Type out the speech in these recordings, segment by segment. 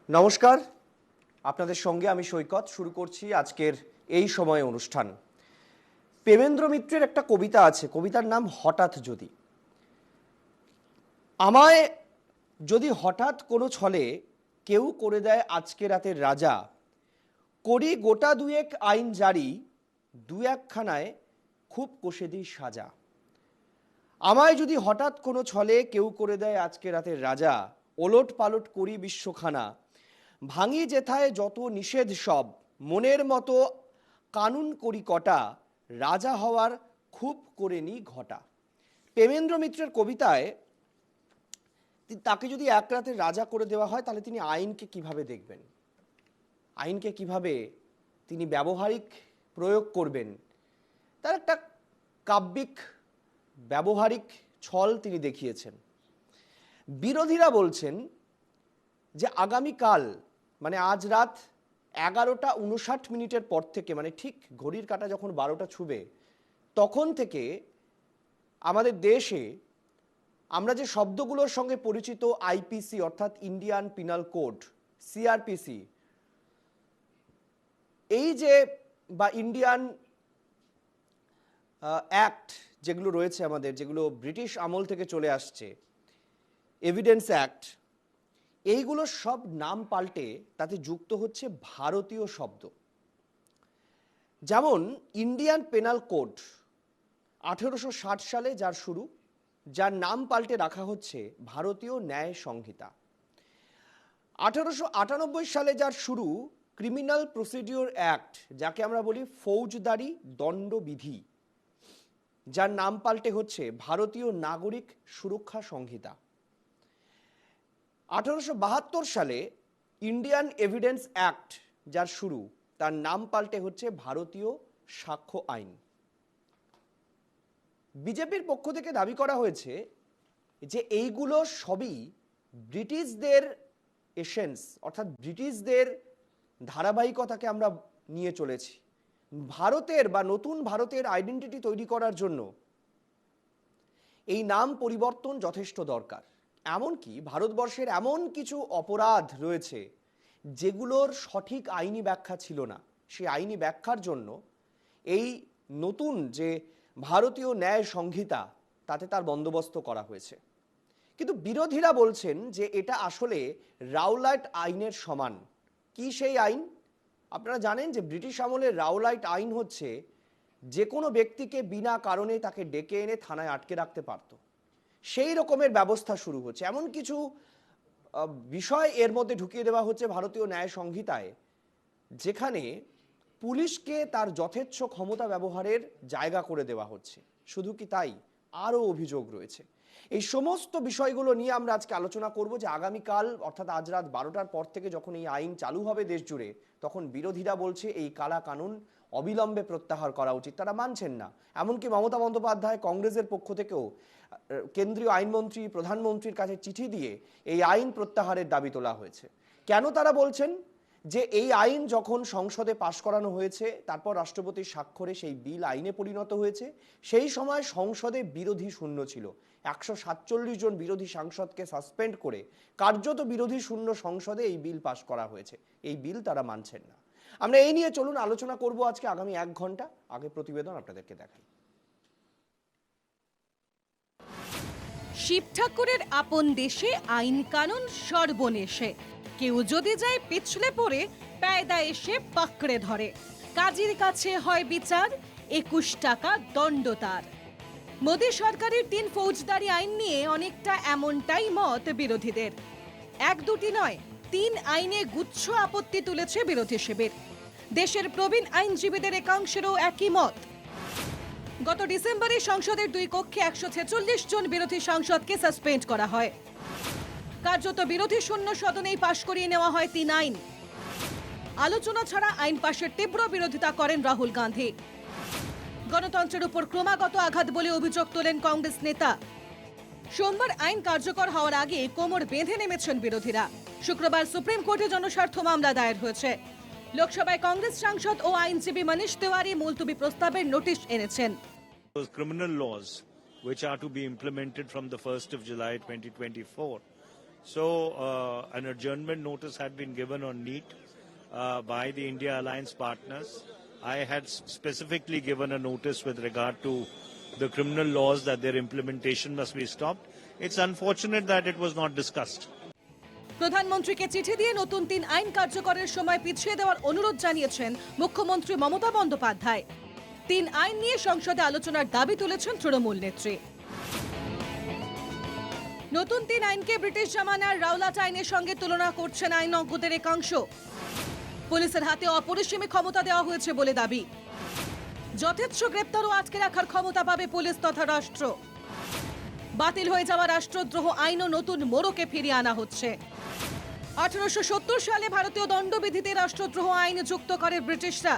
নমস্কার, আপনাদের সঙ্গে আমি সৈকত। শুরু করছি আজকের এই সময় অনুষ্ঠান। প্রেমেন্দ্র মিত্রের একটা কবিতা আছে, কবিতার নাম হঠাৎ যদি। আমায় যদি হঠাৎ কোনো ছলে কেউ করে দেয় আজকে রাতের রাজা, করি গোটা দুয়েক আইন জারি, দু একখানায় খুব কষে দিই সাজা। আমায় যদি হঠাৎ কোনো ছলে কেউ করে দেয় আজকে রাতের রাজা, ওলট পালট করি বিশ্বখানা, ভাঙি যেথায় যত নিষেধ সব, মনের মতো কানুন করি কটা, রাজা হওয়ার খুব করে নি ঘটা। প্রেমেন্দ্র মিত্রের কবিতায় তাকে যদি এক রাতে রাজা করে দেওয়া হয়, তাহলে তিনি আইনকে কিভাবে দেখবেন, আইনকে কিভাবে তিনি ব্যবহারিক প্রয়োগ করবেন, তার একটা কাব্যিক ব্যবহারিক ছল তিনি দেখিয়েছেন। বিরোধীরা বলছেন যে আগামীকাল মানে আজ রাত 11:59 পর থেকে, মানে ঠিক ঘড়ির কাঁটা যখন 12টা ছুবে, তখন থেকে আমাদের দেশে আমরা যে শব্দগুলোর সঙ্গে পরিচিত আইপিসি অর্থাৎ ইন্ডিয়ান পিনাল কোড, সিআরপিসি, এই যে বা ইন্ডিয়ান অ্যাক্ট যেগুলো রয়েছে আমাদের, যেগুলো ব্রিটিশ আমল থেকে চলে আসছে, এভিডেন্স অ্যাক্ট, এইগুলো সব নাম পাল্টে তাতে যুক্ত হচ্ছে ভারতীয় শব্দ। যেমন ইন্ডিয়ান পেনাল কোড 1860 সালে যার শুরু, যার নাম পাল্টে রাখা হচ্ছে ভারতীয় ন্যায় সংহিতা। 1898 সালে যার শুরু ক্রিমিনাল প্রসিডিওর অ্যাক্ট, যাকে আমরা বলি ফৌজদারি দণ্ডবিধি, যার নাম পাল্টে হচ্ছে ভারতীয় নাগরিক সুরক্ষা সংহিতা। 1872 সালে ইন্ডিয়ান এভিডেন্স অ্যাক্ট যার শুরু, তার নাম পাল্টে হচ্ছে ভারতীয় সাক্ষ্য আইন। বিজেপির পক্ষ থেকে দাবি করা হয়েছে যে এইগুলো সবই ব্রিটিশদের এসেন্স, অর্থাৎ ব্রিটিশদের ধারাবাহিকতাকে আমরা নিয়ে চলেছি। ভারতের বা নতুন ভারতের আইডেন্টিটি তৈরি করার জন্য এই নাম পরিবর্তন যথেষ্ট দরকার। এমনকি ভারতবর্ষের এমন কিছু অপরাধ রয়েছে যেগুলোর সঠিক আইনি ব্যাখ্যা ছিল না, সেই আইনি ব্যাখ্যার জন্য এই নতুন যে ভারতীয় ন্যায় সংহিতা, তাতে তার বন্দোবস্ত করা হয়েছে। কিন্তু বিরোধীরা বলছেন যে এটা আসলে রাওলাট আইনের সমান। কি সেই আইন? আপনারা জানেন যে ব্রিটিশ আমলের রাওলাট আইন হচ্ছে যে কোনো ব্যক্তিকে বিনা কারণে তাকে ডেকে এনে থানায় আটকে রাখতে পারত, সেই রকমের ব্যবস্থা শুরু হচ্ছে। এমন কিছু বিষয় এর মধ্যে ঢুকিয়ে দেওয়া হচ্ছে ভারতীয় ন্যায় সংহিতায়, যেখানে পুলিশকে তার যথেচ্ছ ক্ষমতা ব্যবহারের জায়গা করে দেওয়া হচ্ছে। শুধু কি তাই, আরও অভিযোগ রয়েছে। এই সমস্ত বিষয়গুলো নিয়ে আমরা আজকে আলোচনা করব যে আগামীকাল অর্থাৎ আজ রাত 12টার পর থেকে যখন এই আইন চালু হবে দেশ জুড়ে, তখন বিরোধীরা বলছে এই কালা কানুন অবিলম্বে প্রত্যাহার করা উচিত, তারা মানছেন না। এমনকি মমতা বন্দ্যোপাধ্যায় কংগ্রেসের পক্ষ থেকেও কেন্দ্রীয় আইনমন্ত্রী, প্রধানমন্ত্রীর কাছে চিঠি দিয়ে এই আইন প্রত্যাহারের দাবি তোলা হয়েছে। কেন তারা বলছেন? যে এই আইন যখন সংসদে পাশ করানো হয়েছে, তারপর রাষ্ট্রপতির স্বাক্ষরে সেই বিল আইনে পরিণত হয়েছে, সেই সময় সংসদে বিরোধী শূন্য ছিল। 147 জন বিরোধী সাংসদকে সাসপেন্ড করে কার্যত বিরোধী শূন্য সংসদে এই বিল পাশ করা হয়েছে। এই বিল তারা মানছেন না। আমরা এই নিয়ে চলুন আলোচনা করব আজকে আগামী 1 ঘন্টা। আগে প্রতিবেদন আপনাদেরকে দেখাই। শিব ঠাকুরের আপন দেশে আইন কানুন সর্বনেশে, কেউ যদি যায় পিছলে পড়ে কায়দা এসে পাকড়ে ধরে, কাজীর কাছে হয় বিচার, 21 টাকা দণ্ড তার। মোদী সরকারের 3 ফৌজদারি আইন নিয়ে অনেকটা এমনটাই মত বিরোধীদের। এক দুটি নয়, 3 আইনে গুচ্ছ আপত্তি তুলেছে বিরোধী শিবির। দেশের প্রবীণ আইনজীবীদের একাংশেরও একই মত। গত ডিসেম্বরে সংসদের 2 কক্ষে 146 জন বিরোধী সাংসদকে সাসপেন্ড করা হয়। কার্যত বিরোধী শূন্য সদনেই পাশ করিয়ে নেওয়া হয় 3 আইন। আলোচনা ছাড়া আইন পাশের তীব্র বিরোধিতা করেন রাহুল গান্ধী। গণতন্ত্রের উপর ক্রমাগত আঘাত বলে অভিযোগ তোলেন কংগ্রেস নেতা। সোমবার আইন কার্যকর হওয়ার আগে কোমর বেঁধে নেমেছেন বিরোধীরা। শুক্রবার সুপ্রিম কোর্টে জনস্বার্থ মামলা দায়ের হয়েছে। লোকসভায় কংগ্রেস সাংসদ ও আইনজীবী মনীশ তিওয়ারি মুলতবি প্রস্তাবের নোটিশ এনেছেন। Criminal laws which are to be implemented from the 1st of July 2024 So an adjournment notice had been given on NEET by the India Alliance partners. I had specifically given a notice with regard to the criminal laws that their implementation must be stopped. It's unfortunate that it was not discussed. প্রধানমন্ত্রীকে চিঠি দিয়ে নতুন ৩ আইন কার্যকরের সময় পিছিয়ে দেওয়ার অনুরোধ জানিয়েছেন মুখ্যমন্ত্রী মমতা বন্দ্যোপাধ্যায়। ৩ আইন নিয়ে সংসদে আলোচনার দাবি তুলেছেন তৃণমূল নেত্রী। নতুন ৩ আইনকে ব্রিটিশ জামানার রাওলাট আইনের সঙ্গে তুলনা করছেন আইনজ্ঞদের একাংশ। পুলিশের হাতে অপরিসীম ক্ষমতা দেওয়া হয়েছে বলে দাবি। যথেচ্ছ গ্রেপ্তার ও আটকে রাখার ক্ষমতা পাবে পুলিশ তথা রাষ্ট্র। বাতিল হয়ে যাওয়া রাষ্ট্রদ্রোহ আইনও নতুন মোড়কে ফিরিয়ে আনা হচ্ছে। 1870 সালে ভারতীয় দণ্ডবিধিতে রাষ্ট্রদ্রোহ আইন যুক্ত করে ব্রিটিশরা।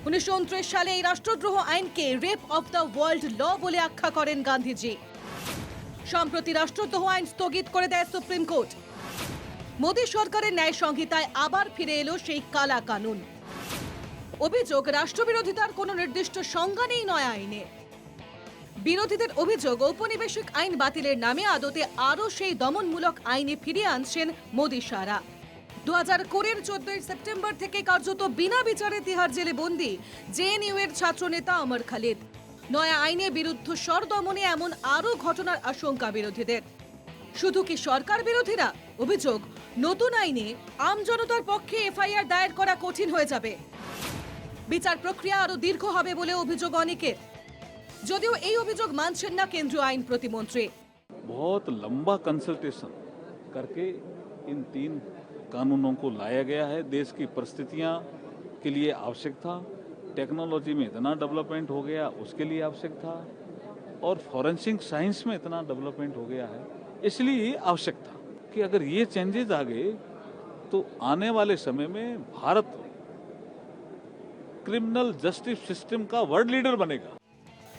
1929 সালে এই রাষ্ট্রদ্রোহ আইনকে রেপ অফ দ্য ওয়ার্ল্ড ল বলে আখ্যা করেন গান্ধীজি। সম্প্রতি রাষ্ট্রদ্রোহ আইন স্থগিত করে দেয় সুপ্রিম কোর্ট। মোদী সরকারের ন্যায় সংহিতায় আবার ফিরে এলো সেই কালা কানুন। অভিযোগ, রাষ্ট্রবিরোধিতার কোনো নির্দিষ্ট সংজ্ঞা নেই নয়া আইনে। বিরোধীদের অভিযোগ, ঔপনিবেশিক আইন বাতিলের নামে আদতে আরও সেই দমনমূলক আইনে ফিরিয়ে আনছেন মোদী সারা। 2020 14 সেপ্টেম্বর থেকে কার্যত বিনা বিচারে তিহার জেলে বন্দী জেএনইউ এর ছাত্রনেতা অমর খালিদ। নয়া আইনে বিরুদ্ধ স্বর দমনে এমন আরও ঘটনার আশঙ্কা বিরোধীদের। শুধু কি সরকার বিরোধীরা? অভিযোগ, নতুন আইনে আম জনতার পক্ষে এফআইআর দায়ের করা কঠিন হয়ে যাবে। বিচার প্রক্রিয়া আরও দীর্ঘ হবে বলে অভিযোগ অনেকের। যদিও এই অভিযোগ মানছেন না কেন্দ্রীয় আইন প্রতিমন্ত্রী। बहुत लंबा कंसल्टेशन करके इन 3 कानूनों को लाया गया है। देश की परिस्थितियां के लिए आवश्यक था, टेक्नोलॉजी में इतना डेवलपमेंट हो गया उसके लिए आवश्यक था, और फॉरेंसिक साइंस में इतना डेवलपमेंट हो गया है इसलिए ये आवश्यक था कि अगर ये चेंजेस आ गए तो आने वाले समय में भारत क्रिमिनल जस्टिस सिस्टम का वर्ल्ड लीडर बनेगा।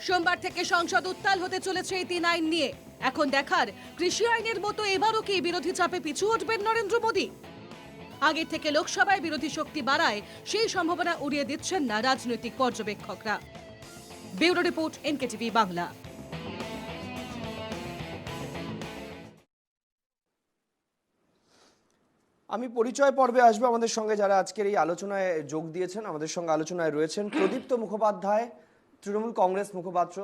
সোমবার থেকে সংসদ উত্তাল হতে চলেছে এই 3 আইন নিয়ে। এখন দেখার, কৃষি আইনের মতো এবারও কি বিরোধী চাপে পিছু হটবেন নরেন্দ্র মোদী? আগে থেকে লোকসভায় বিরোধী শক্তি বাড়ায় সেই সম্ভাবনা উড়িয়ে দিচ্ছেন না রাজনৈতিক পর্যবেক্ষকরা। Bureau report, NKTV Bangla. আমি পরিচয় পর্বে আসবো। আমাদের সঙ্গে যারা আজকের এই আলোচনায় যোগ দিয়েছেন, আমাদের সঙ্গে আলোচনায় রয়েছেন প্রদীপ্ত মুখোপাধ্যায়, তৃণমূল কংগ্রেস মুখপাত্র।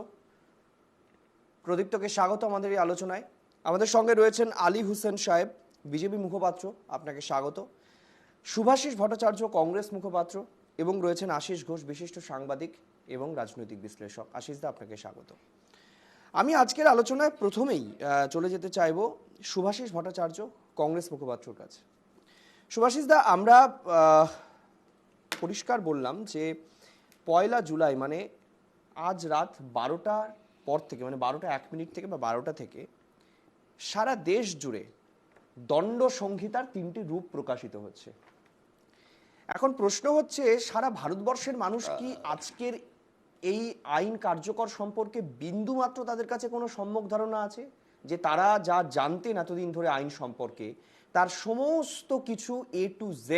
প্রদীপ্তকে স্বাগত আমাদের এই আলোচনায়। আমাদের সঙ্গে রয়েছেন আলী হোসেন সাহেব, বিজেপি মুখপাত্র, আপনাকে স্বাগত। শুভাশিস ভট্টাচার্য, কংগ্রেস মুখপাত্র, এবং রয়েছেন আশিস ঘোষ, বিশিষ্ট সাংবাদিক এবং রাজনৈতিক বিশ্লেষক। আশিসদা, আপনাকে স্বাগত। আমি আজকের আলোচনায় প্রথমেই চলে যেতে চাইব শুভাশিস ভট্টাচার্য, কংগ্রেস মুখপাত্রর কাছে। শুভাশিসদা, আমরা পরিষ্কার বললাম যে 1 জুলাই মানে আজ রাত 12টার পর থেকে, মানে 12টা 1 মিনিট থেকে বা 12টা থেকে সারা দেশ জুড়ে দণ্ড সংহিতার 3টি রূপ প্রকাশিত হচ্ছে। এখন প্রশ্ন হচ্ছে, সারা ভারতবর্ষের মানুষ কি আজকের এই আইন কার্যকর সম্পর্কে বিন্দুমাত্র তাদের কাছে কোনো সম্যক ধারণা আছে? যে তারা যা জানতেন এতদিন ধরে আইন সম্পর্কে, তার সমস্ত কিছু A to Z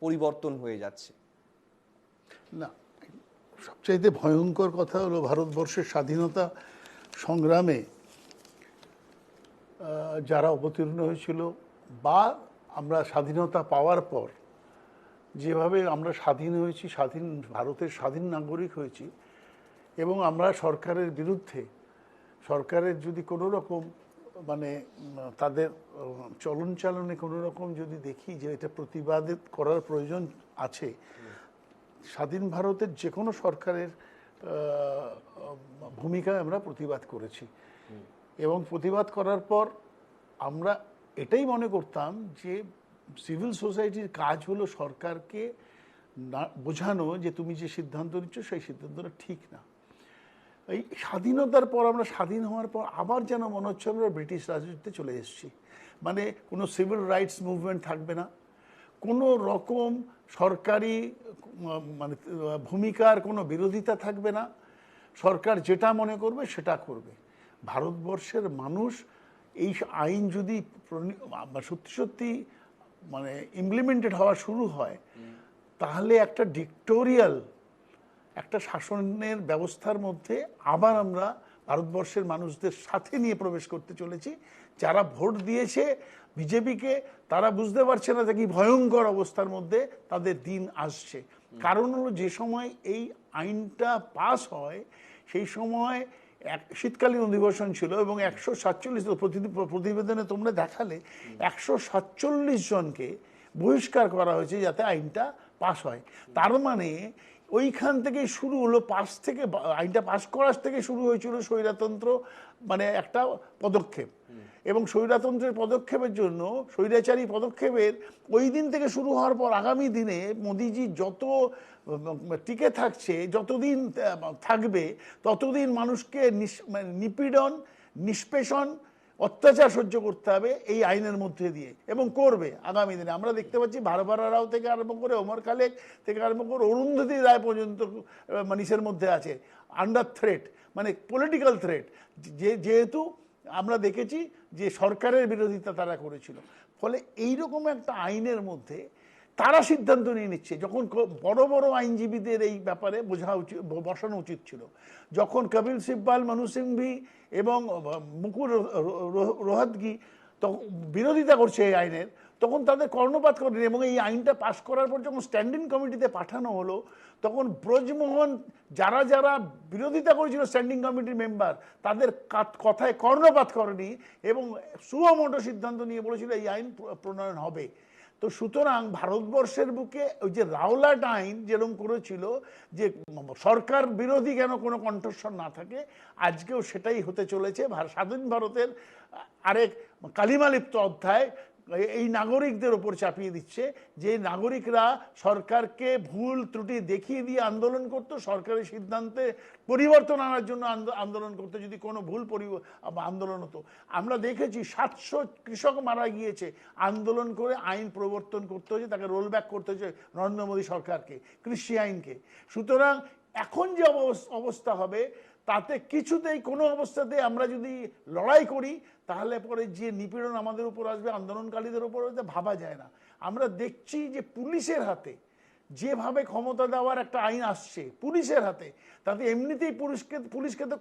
পরিবর্তন হয়ে যাচ্ছে? না, সবচাইতে ভয়ঙ্কর কথা হলো ভারতবর্ষের স্বাধীনতা সংগ্রামে যারা অবতীর্ণ হয়েছিল, বা আমরা স্বাধীনতা পাওয়ার পর যেভাবে আমরা স্বাধীন হয়েছি, স্বাধীন ভারতের স্বাধীন নাগরিক হয়েছি, এবং আমরা সরকারের বিরুদ্ধে, সরকারের যদি কোনো রকম মানে তাদের চলন চালনে কোনো রকম যদি দেখি যে এটা প্রতিবাদ করার প্রয়োজন আছে, স্বাধীন ভারতের যে কোনো সরকারের ভূমিকায় আমরা প্রতিবাদ করেছি। এবং প্রতিবাদ করার পর আমরা এটাই মনে করতাম যে সিভিল সোসাইটির কাজ হলো সরকারকে বোঝানো যে তুমি যে সিদ্ধান্ত নিচ্ছ সেই সিদ্ধান্তটা ঠিক না। এই স্বাধীনতার পর, আমরা স্বাধীন হওয়ার পর আবার যেন মনে হচ্ছে আমরা ব্রিটিশ রাজনীতিতে চলে এসেছি। মানে কোনো সিভিল রাইটস মুভমেন্ট থাকবে না, কোনো রকম সরকারি মানে ভূমিকার কোনো বিরোধিতা থাকবে না, সরকার যেটা মনে করবে সেটা করবে। ভারতবর্ষের মানুষ এই আইন যদি সত্যি সত্যি মানে ইমপ্লিমেন্টেড হওয়া শুরু হয়, তাহলে একটা ডিক্টোরিয়াল একটা শাসনের ব্যবস্থার মধ্যে আবার আমরা ভারতবর্ষের মানুষদের সাথে নিয়ে প্রবেশ করতে চলেছি। যারা ভোট দিয়েছে বিজেপিকে, তারা বুঝতে পারছে না যে কি ভয়ঙ্কর অবস্থার মধ্যে তাদের দিন আসছে। কারণ হলো, যে সময় এই আইনটা পাস হয় সেই সময় শীতকালীন অধিবেশন ছিল এবং 147 প্রতিবেদনে তোমরা দেখালে 147 জনকে বহিষ্কার করা হয়েছে যাতে আইনটা পাস হয়। তার মানে ওইখান থেকে শুরু হলো, আইনটা পাস করার থেকে শুরু হয়েছিল স্বৈরতন্ত্র, মানে একটা পদক্ষেপ। এবং স্বৈরতন্ত্রের পদক্ষেপের জন্য, স্বৈরাচারী পদক্ষেপের ওই দিন থেকে শুরু হওয়ার পর আগামী দিনে মোদিজি যত টিকে থাকছে, যতদিন থাকবে, ততদিন মানুষকে নিপীড়ন, নিষ্পেষণ, অত্যাচার সহ্য করতে হবে এই আইনের মধ্যে দিয়ে, এবং করবে আগামী দিনে। আমরা দেখতে পাচ্ছি বারবারা রাও থেকে আরম্ভ করে ওমর খালেক থেকে আরম্ভ করে অরুন্ধতী রায় পর্যন্ত মানুষের মধ্যে আছে আন্ডার থ্রেট, মানে পলিটিক্যাল থ্রেট। যেহেতু আমরা দেখেছি যে সরকারের বিরোধিতা তারা করেছিল, ফলে এইরকম একটা আইনের মধ্যে তারা সিদ্ধান্ত নিয়ে নিচ্ছে। যখন বড় বড় আইনজীবীদের এই ব্যাপারে বসানো উচিত ছিল, যখন কপিল সিব্বাল, মনু সিংভি এবং মুকুল রোহাতগি তখন বিরোধিতা করছে এই আইনের, তখন তাদের কর্ণপাত করেনি। এবং এই আইনটা পাশ করার পর যখন স্ট্যান্ডিং কমিটিতে পাঠানো হলো, তখন ব্রজমোহন যারা যারা বিরোধিতা করেছিল স্ট্যান্ডিং কমিটির মেম্বার, তাদের কথায় কর্ণপাত করেনি এবং সুমোটো সিদ্ধান্ত নিয়ে বলেছিল এই আইন প্রণয়ন হবে। তো সুতরাং ভারতবর্ষের বুকে ওই যে রাওলাট আইন যেরকম করেছিল যে সরকার বিরোধী যেন কোনো কণ্ঠস্বর না থাকে, আজকেও সেটাই হতে চলেছে। স্বাধীন ভারতের আরেক কালিমালিপ্ত অধ্যায় এই নাগরিকদের ওপর চাপিয়ে দিচ্ছে, যে নাগরিকরা সরকারকে ভুল ত্রুটি দেখিয়ে দিয়ে আন্দোলন করতো, সরকারের সিদ্ধান্তে পরিবর্তন আনার জন্য আন্দোলন করতো যদি কোনো ভুল আন্দোলন হতো। আমরা দেখেছি 700 কৃষক মারা গিয়েছে আন্দোলন করে, আইন প্রবর্তন করতে হয়েছে, তাকে রোল ব্যাক করতে হয়েছে নরেন্দ্র মোদী সরকারকে, কৃষি আইনকে। সুতরাং এখন যে অবস্থা হবে, তাতে কিছুতেই কোনো অবস্থাতে আমরা যদি লড়াই করি, তাহলে পরে যে নিপীড়ন আমাদের উপর আসবে, আন্দোলনকারীদের উপর আসবে, ভাবা যায় না। আমরা দেখছি যে পুলিশের হাতে যেভাবে ক্ষমতা দেওয়ার একটা আইন আসছে পুলিশের হাতে, তাতে এমনিতেই পুলিশকে তো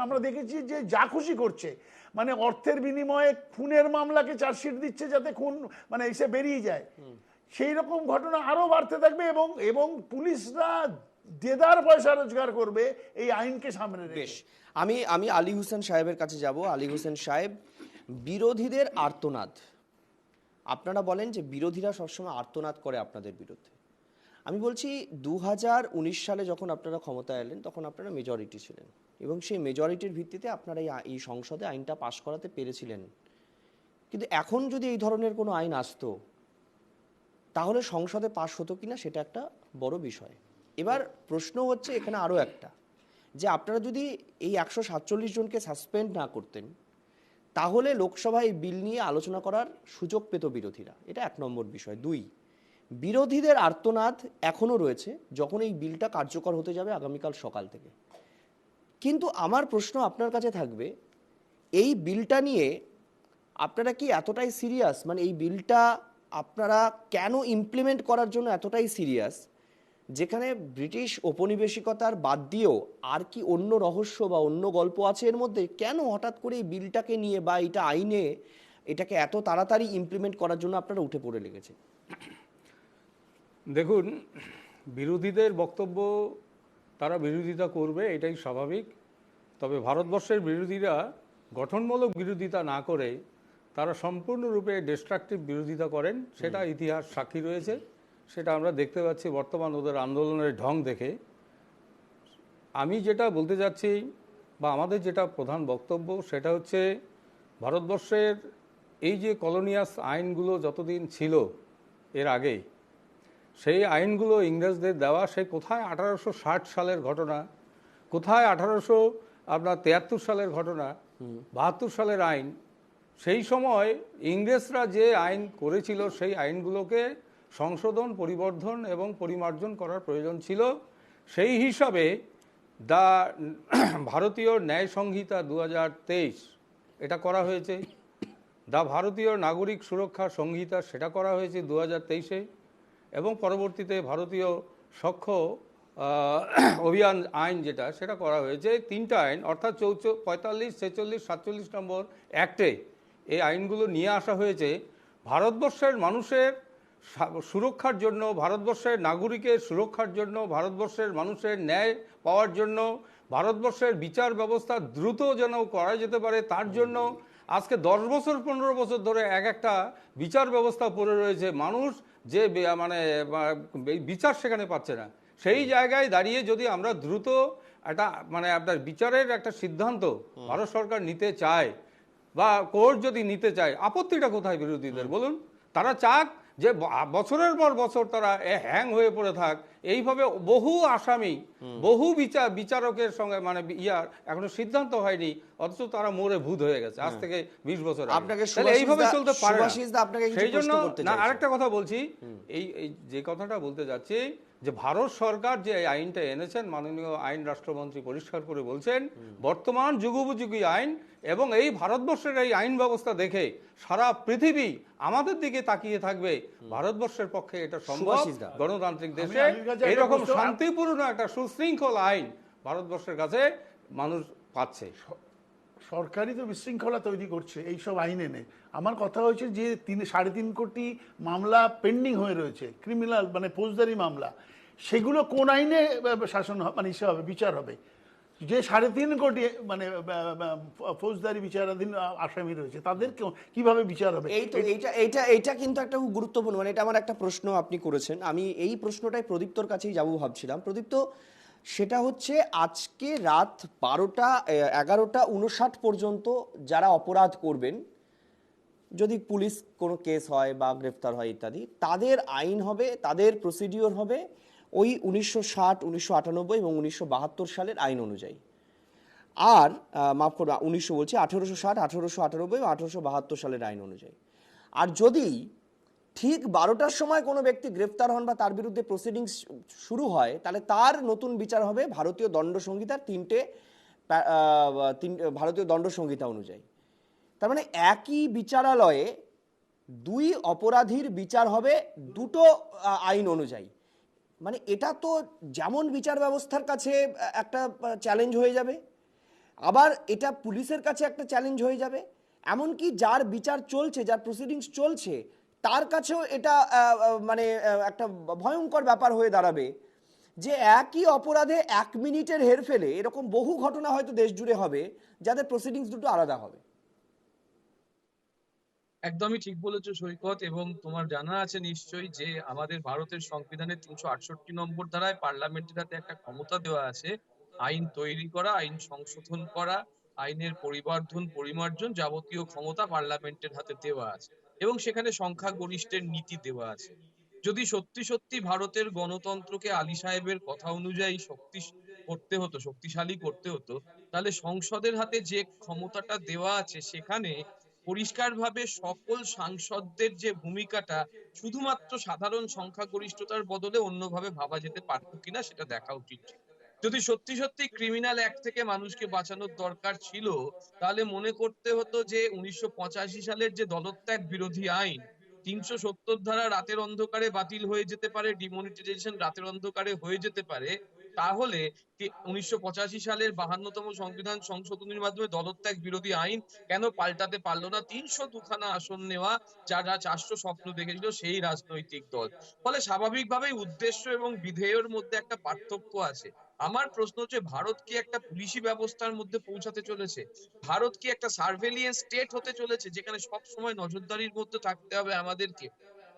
আমরা দেখেছি যে যা খুশি করছে, মানে অর্থের বিনিময়ে খুনের মামলাকে চার্জশিট দিচ্ছে যাতে খুন মানে এসে বেরিয়ে যায়। সেই রকম ঘটনা আরো বাড়তে থাকবে এবং পুলিশরা দেদার পয়সা রোজগার করবে এই আইনকে সামনে রেখে। বেশ, আমি আলী হোসেন সাহেবের কাছে যাব। আলী হোসেন সাহেব, বিরোধীদের আর্তনাদ, আপনারা বলেন যে বিরোধীরা সবসময় আর্তনাদ করে আপনাদের বিরুদ্ধে। আমি বলছি 2019 সালে যখন আপনারা ক্ষমতায় এলেন, তখন আপনারা মেজরিটি ছিলেন এবং সেই মেজরিটির ভিত্তিতে আপনারা এই সংসদে আইনটা পাশ করাতে পেরেছিলেন। কিন্তু এখন যদি এই ধরনের কোনো আইন আসতো, তাহলে সংসদে পাশ হতো কিনা সেটা একটা বড় বিষয়। এবার প্রশ্ন হচ্ছে এখানে আরও একটা, যে আপনারা যদি এই 147 জনকে সাসপেন্ড না করতেন, তাহলে লোকসভায় এই বিল নিয়ে আলোচনা করার সুযোগ পেত বিরোধীরা। এটা 1 নম্বর বিষয়। 2, বিরোধীদের আর্তনাদ এখনও রয়েছে যখন এই বিলটা কার্যকর হতে যাবে আগামীকাল সকাল থেকে। কিন্তু আমার প্রশ্ন আপনার কাছে থাকবে, এই বিলটা নিয়ে আপনারা কি এতটাই সিরিয়াস, মানে এই বিলটা আপনারা কেন ইমপ্লিমেন্ট করার জন্য এতটাই সিরিয়াস, যেখানে ব্রিটিশ ঔপনিবেশিকতার বাদ দিয়েও আর কি অন্য রহস্য বা অন্য গল্প আছে এর মধ্যে? কেন হঠাৎ করে এই বিলটাকে নিয়ে বা এটা আইনে এটাকে এত তাড়াতাড়ি ইমপ্লিমেন্ট করার জন্য আপনারা উঠে পড়ে লেগেছে? দেখুন, বিরোধীদের বক্তব্য, তারা বিরোধিতা করবে, এটাই স্বাভাবিক। তবে ভারতবর্ষের বিরোধীরা গঠনমূলক বিরোধিতা না করে তারা সম্পূর্ণরূপে ডিস্ট্রাকটিভ বিরোধিতা করেন, সেটা ইতিহাস সাক্ষী রয়েছে। সেটা আমরা দেখতে পাচ্ছি বর্তমান ওদের আন্দোলনের ঢং দেখে। আমি যেটা বলতে যাচ্ছি বা আমাদের যেটা প্রধান বক্তব্য, সেটা হচ্ছে ভারতবর্ষের এই যে কলোনিয়াস আইনগুলো যতদিন ছিল এর আগে, সেই আইনগুলো ইংরেজদের দেওয়া, সে কোথায় 1860 সালের ঘটনা, কোথায় 1873 সালের ঘটনা, 72 সালের আইন। সেই সময় ইংরেজরা যে আইন করেছিল, সেই আইনগুলোকে সংশোধন, পরিবর্ধন এবং পরিমার্জন করার প্রয়োজন ছিল। সেই হিসাবে ভারতীয় ন্যায় সংহিতা 2023 এটা করা হয়েছে, ভারতীয় নাগরিক সুরক্ষা সংহিতা সেটা করা হয়েছে 2023-এ, এবং পরবর্তীতে ভারতীয় সাক্ষ্য আহ, অভিযান আইন যেটা সেটা করা হয়েছে, 3টা আইন অর্থাৎ 45, 46, 47 নম্বর অ্যাক্টে এই আইনগুলো নিয়ে আসা হয়েছে ভারতবর্ষের মানুষের সুরক্ষার জন্য, ভারতবর্ষের নাগরিকের সুরক্ষার জন্য, ভারতবর্ষের মানুষের ন্যায় পাওয়ার জন্য, ভারতবর্ষের বিচার ব্যবস্থা দ্রুত যেন করা যেতে পারে তার জন্য। আজকে 10 বছর 15 বছর ধরে একটা বিচার ব্যবস্থা পড়ে রয়েছে, মানুষ যে মানে বিচার সেখানে পাচ্ছে না। সেই জায়গায় দাঁড়িয়ে যদি আমরা দ্রুত একটা মানে আপনার বিচারের একটা সিদ্ধান্ত ভারত সরকার নিতে চায় বা কোর্ট যদি নিতে চায়, আপত্তিটা কোথায় বিরোধীদের বলুন? তারা চাক যে বছরের পর বছর তারা হ্যাং হয়ে পড়ে থাক, এইভাবে বহু আসামি বহু বিচারকের সঙ্গে মানে এখনো সিদ্ধান্ত হয়নি, অথচ তারা মোরে ভূত হয়ে গেছে আজ থেকে 20 বছর আগে। আপনাকে তাহলে এইভাবে চলতে পারে না। সুভাষিস দা, আপনাকে কিছু সেই জন্য প্রশ্ন করতে না, চাইছি। আরেকটা কথা বলছি, এই যে কথাটা বলতে যাচ্ছি যে ভারত সরকার যে এই আইনটা এনেছেন, মাননীয় আইন রাষ্ট্রমন্ত্রী পরিষ্কার করে বলছেন বর্তমান যুগোপযোগী আইন, এবং এই ভারতবর্ষের এই আইন ব্যবস্থা দেখে সারা পৃথিবী আমাদের দিকে তাকিয়ে থাকবে। ভারতবর্ষের পক্ষে এটা সম্ভব। সুভাষিস দা, গণতান্ত্রিক দেশে আলীর কাছে একটা এইরকম প্রশ্ন- শান্তিপূর্ণ একটা সুশৃঙ্খল আইন ভারতবর্ষের কাছে মানুষ পাচ্ছে। সরকারই তো বিশৃঙ্খলা তৈরি করছে এইসব আইন এনে। আমার কথা হয়েছে যে 3.5 কোটি মামলা পেন্ডিং হয়ে রয়েছে, ক্রিমিনাল মানে ফৌজদারি মামলা, সেগুলো কোন আইনে শাসন মানে ইসে হবে, বিচার হবে? যে 3.5 কোটি মানে ফৌজদারি বিচারাধীন আসামি রয়েছে তাদের কিভাবে বিচার হবে? এই তো এইটা কিন্তু একটা খুব গুরুত্বপূর্ণ, মানে এটা আমার একটা প্রশ্ন আপনি করেছেন, আমি এই প্রশ্নটাই প্রদীপ্তর কাছেই যাবো ভাবছিলাম। প্রদীপ্ত, সেটা হচ্ছে আজকে রাত 11:59 পর্যন্ত যারা অপরাধ করবেন, যদি পুলিশ কোনো কেস হয় বা গ্রেফতার হয় ইত্যাদি, তাদের আইন হবে, তাদের প্রসিডিওর হবে ওই 1960, 1998 এবং 1972 সালের আইন অনুযায়ী। আর মাফ করো, 1900 বলছি, 1860, 1898 এবং 1872 সালের আইন অনুযায়ী। আর যদি ঠিক 12টার সময় কোনো ব্যক্তি গ্রেফতার হন বা তার বিরুদ্ধে প্রসিডিংস শুরু হয়, তাহলে তার নতুন বিচার হবে ভারতীয় দণ্ড সংহিতার 3টে ভারতীয় দণ্ড সংহিতা অনুযায়ী। তার মানে একই বিচারালয়ে 2 অপরাধীর বিচার হবে 2টো আইন অনুযায়ী। মানে এটা তো যেমন বিচার ব্যবস্থার কাছে একটা চ্যালেঞ্জ হয়ে যাবে, আবার এটা পুলিশের কাছে একটা চ্যালেঞ্জ হয়ে যাবে, এমনকি যার বিচার চলছে, যার প্রসিডিংস চলছে, তার কাছেও এটা মানে একটা ভয়ঙ্কর ব্যাপার হয়ে দাঁড়াবে যে একই অপরাধে 1 মিনিটের হেরফেলে এরকম বহু ঘটনা হয়তো দেশ জুড়ে হবে যাদের প্রসিডিংস দুটো আলাদা হবে। একদমই ঠিক বলেছো সৈকত, এবং তোমার জানা আছে নিশ্চয়ই যে আমাদের ভারতের সংবিধানের 368 নম্বর ধারায় পার্লামেন্টের হাতে একটা ক্ষমতা দেওয়া আছে আইন তৈরি করা, আইন সংশোধন করা, আইনের পরিবর্ধন পরিমার্জন যাবতীয় ক্ষমতা পার্লামেন্টের হাতে দেওয়া আছে, এবং সেখানে সংখ্যাগরিষ্ঠের নীতি দেওয়া আছে। যদি সত্যি সত্যি ভারতের গণতন্ত্রকে আলী সাহেবের কথা অনুযায়ী শক্তিশালী করতে হতো, তাহলে সংসদের হাতে যে ক্ষমতাটা দেওয়া আছে সেখানে পরিষ্কারভাবে সকল সাংসদদের যে ভূমিকাটা শুধুমাত্র সাধারণ সংখ্যাগরিষ্ঠতার বদলে অন্যভাবে ভাবা যেতে পারতো কিনা সেটা দেখা উচিত। যদি সত্যি সত্যি ক্রিমিনাল অ্যাক্ট থেকে মানুষকে বাঁচানোর দরকার ছিল, তাহলে মনে করতে হতো যে 1985 সালের যে দলত্যাগ বিরোধী আইন 370 ধারা রাতের অন্ধকারে বাতিল হয়ে যেতে পারে, ডিমনিটাইজেশন রাতের অন্ধকারে হয়ে যেতে পারে। তাহলে 1985 সালের 52তম সংবিধান সংশোধনীর মাধ্যমে দলত্যাগ বিরোধী আইন কেন পাল্টাতে পারলো না 302খানা আসন নেওয়া যারা 400 স্বপ্ন দেখেছিল সেই রাজনৈতিক দল? ফলে স্বাভাবিকভাবেই উদ্দেশ্য এবং বিধেয়ের মধ্যে একটা পার্থক্য আছে। আমার প্রশ্ন হচ্ছে, ভারত কি একটা পুলিশি ব্যবস্থার মধ্যে পৌঁছাতে চলেছে? ভারত কি একটা সার্ভেলিয়েন্স স্টেট হতে চলেছে যেখানে সব সময় নজরদারির মধ্যে থাকতে হবে আমাদেরকে?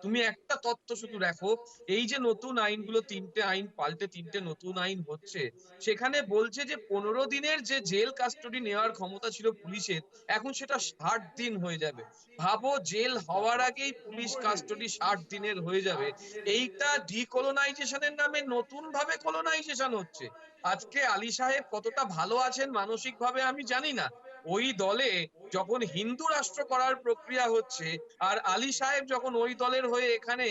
তুমি একটা তথ্য শুধু দেখো, এই যে নতুন আইনগুলো, 3টে আইন পাল্টে 3টে নতুন আইন হচ্ছে, সেখানে বলছে যে 15 দিনের যে জেল কাস্টডি নেওয়ার ক্ষমতা ছিল পুলিশের, এখন সেটা 60 দিন হয়ে যাবে। ভাবো, জেল হওয়ার আগেই পুলিশ কাস্টডি 60 দিনের হয়ে যাবে। এইটা ডিকলোনাইজেশনের নামে নতুন ভাবে কলোনাইজেশন হচ্ছে। আজকে আলী সাহেব কতটা ভালো আছেন মানসিক ভাবে আমি জানি না। ওই দলে যখন হিন্দু রাষ্ট্র করার প্রক্রিয়া হচ্ছে, আর আলী সাহেব যখন ওই দলের হয়ে এখানে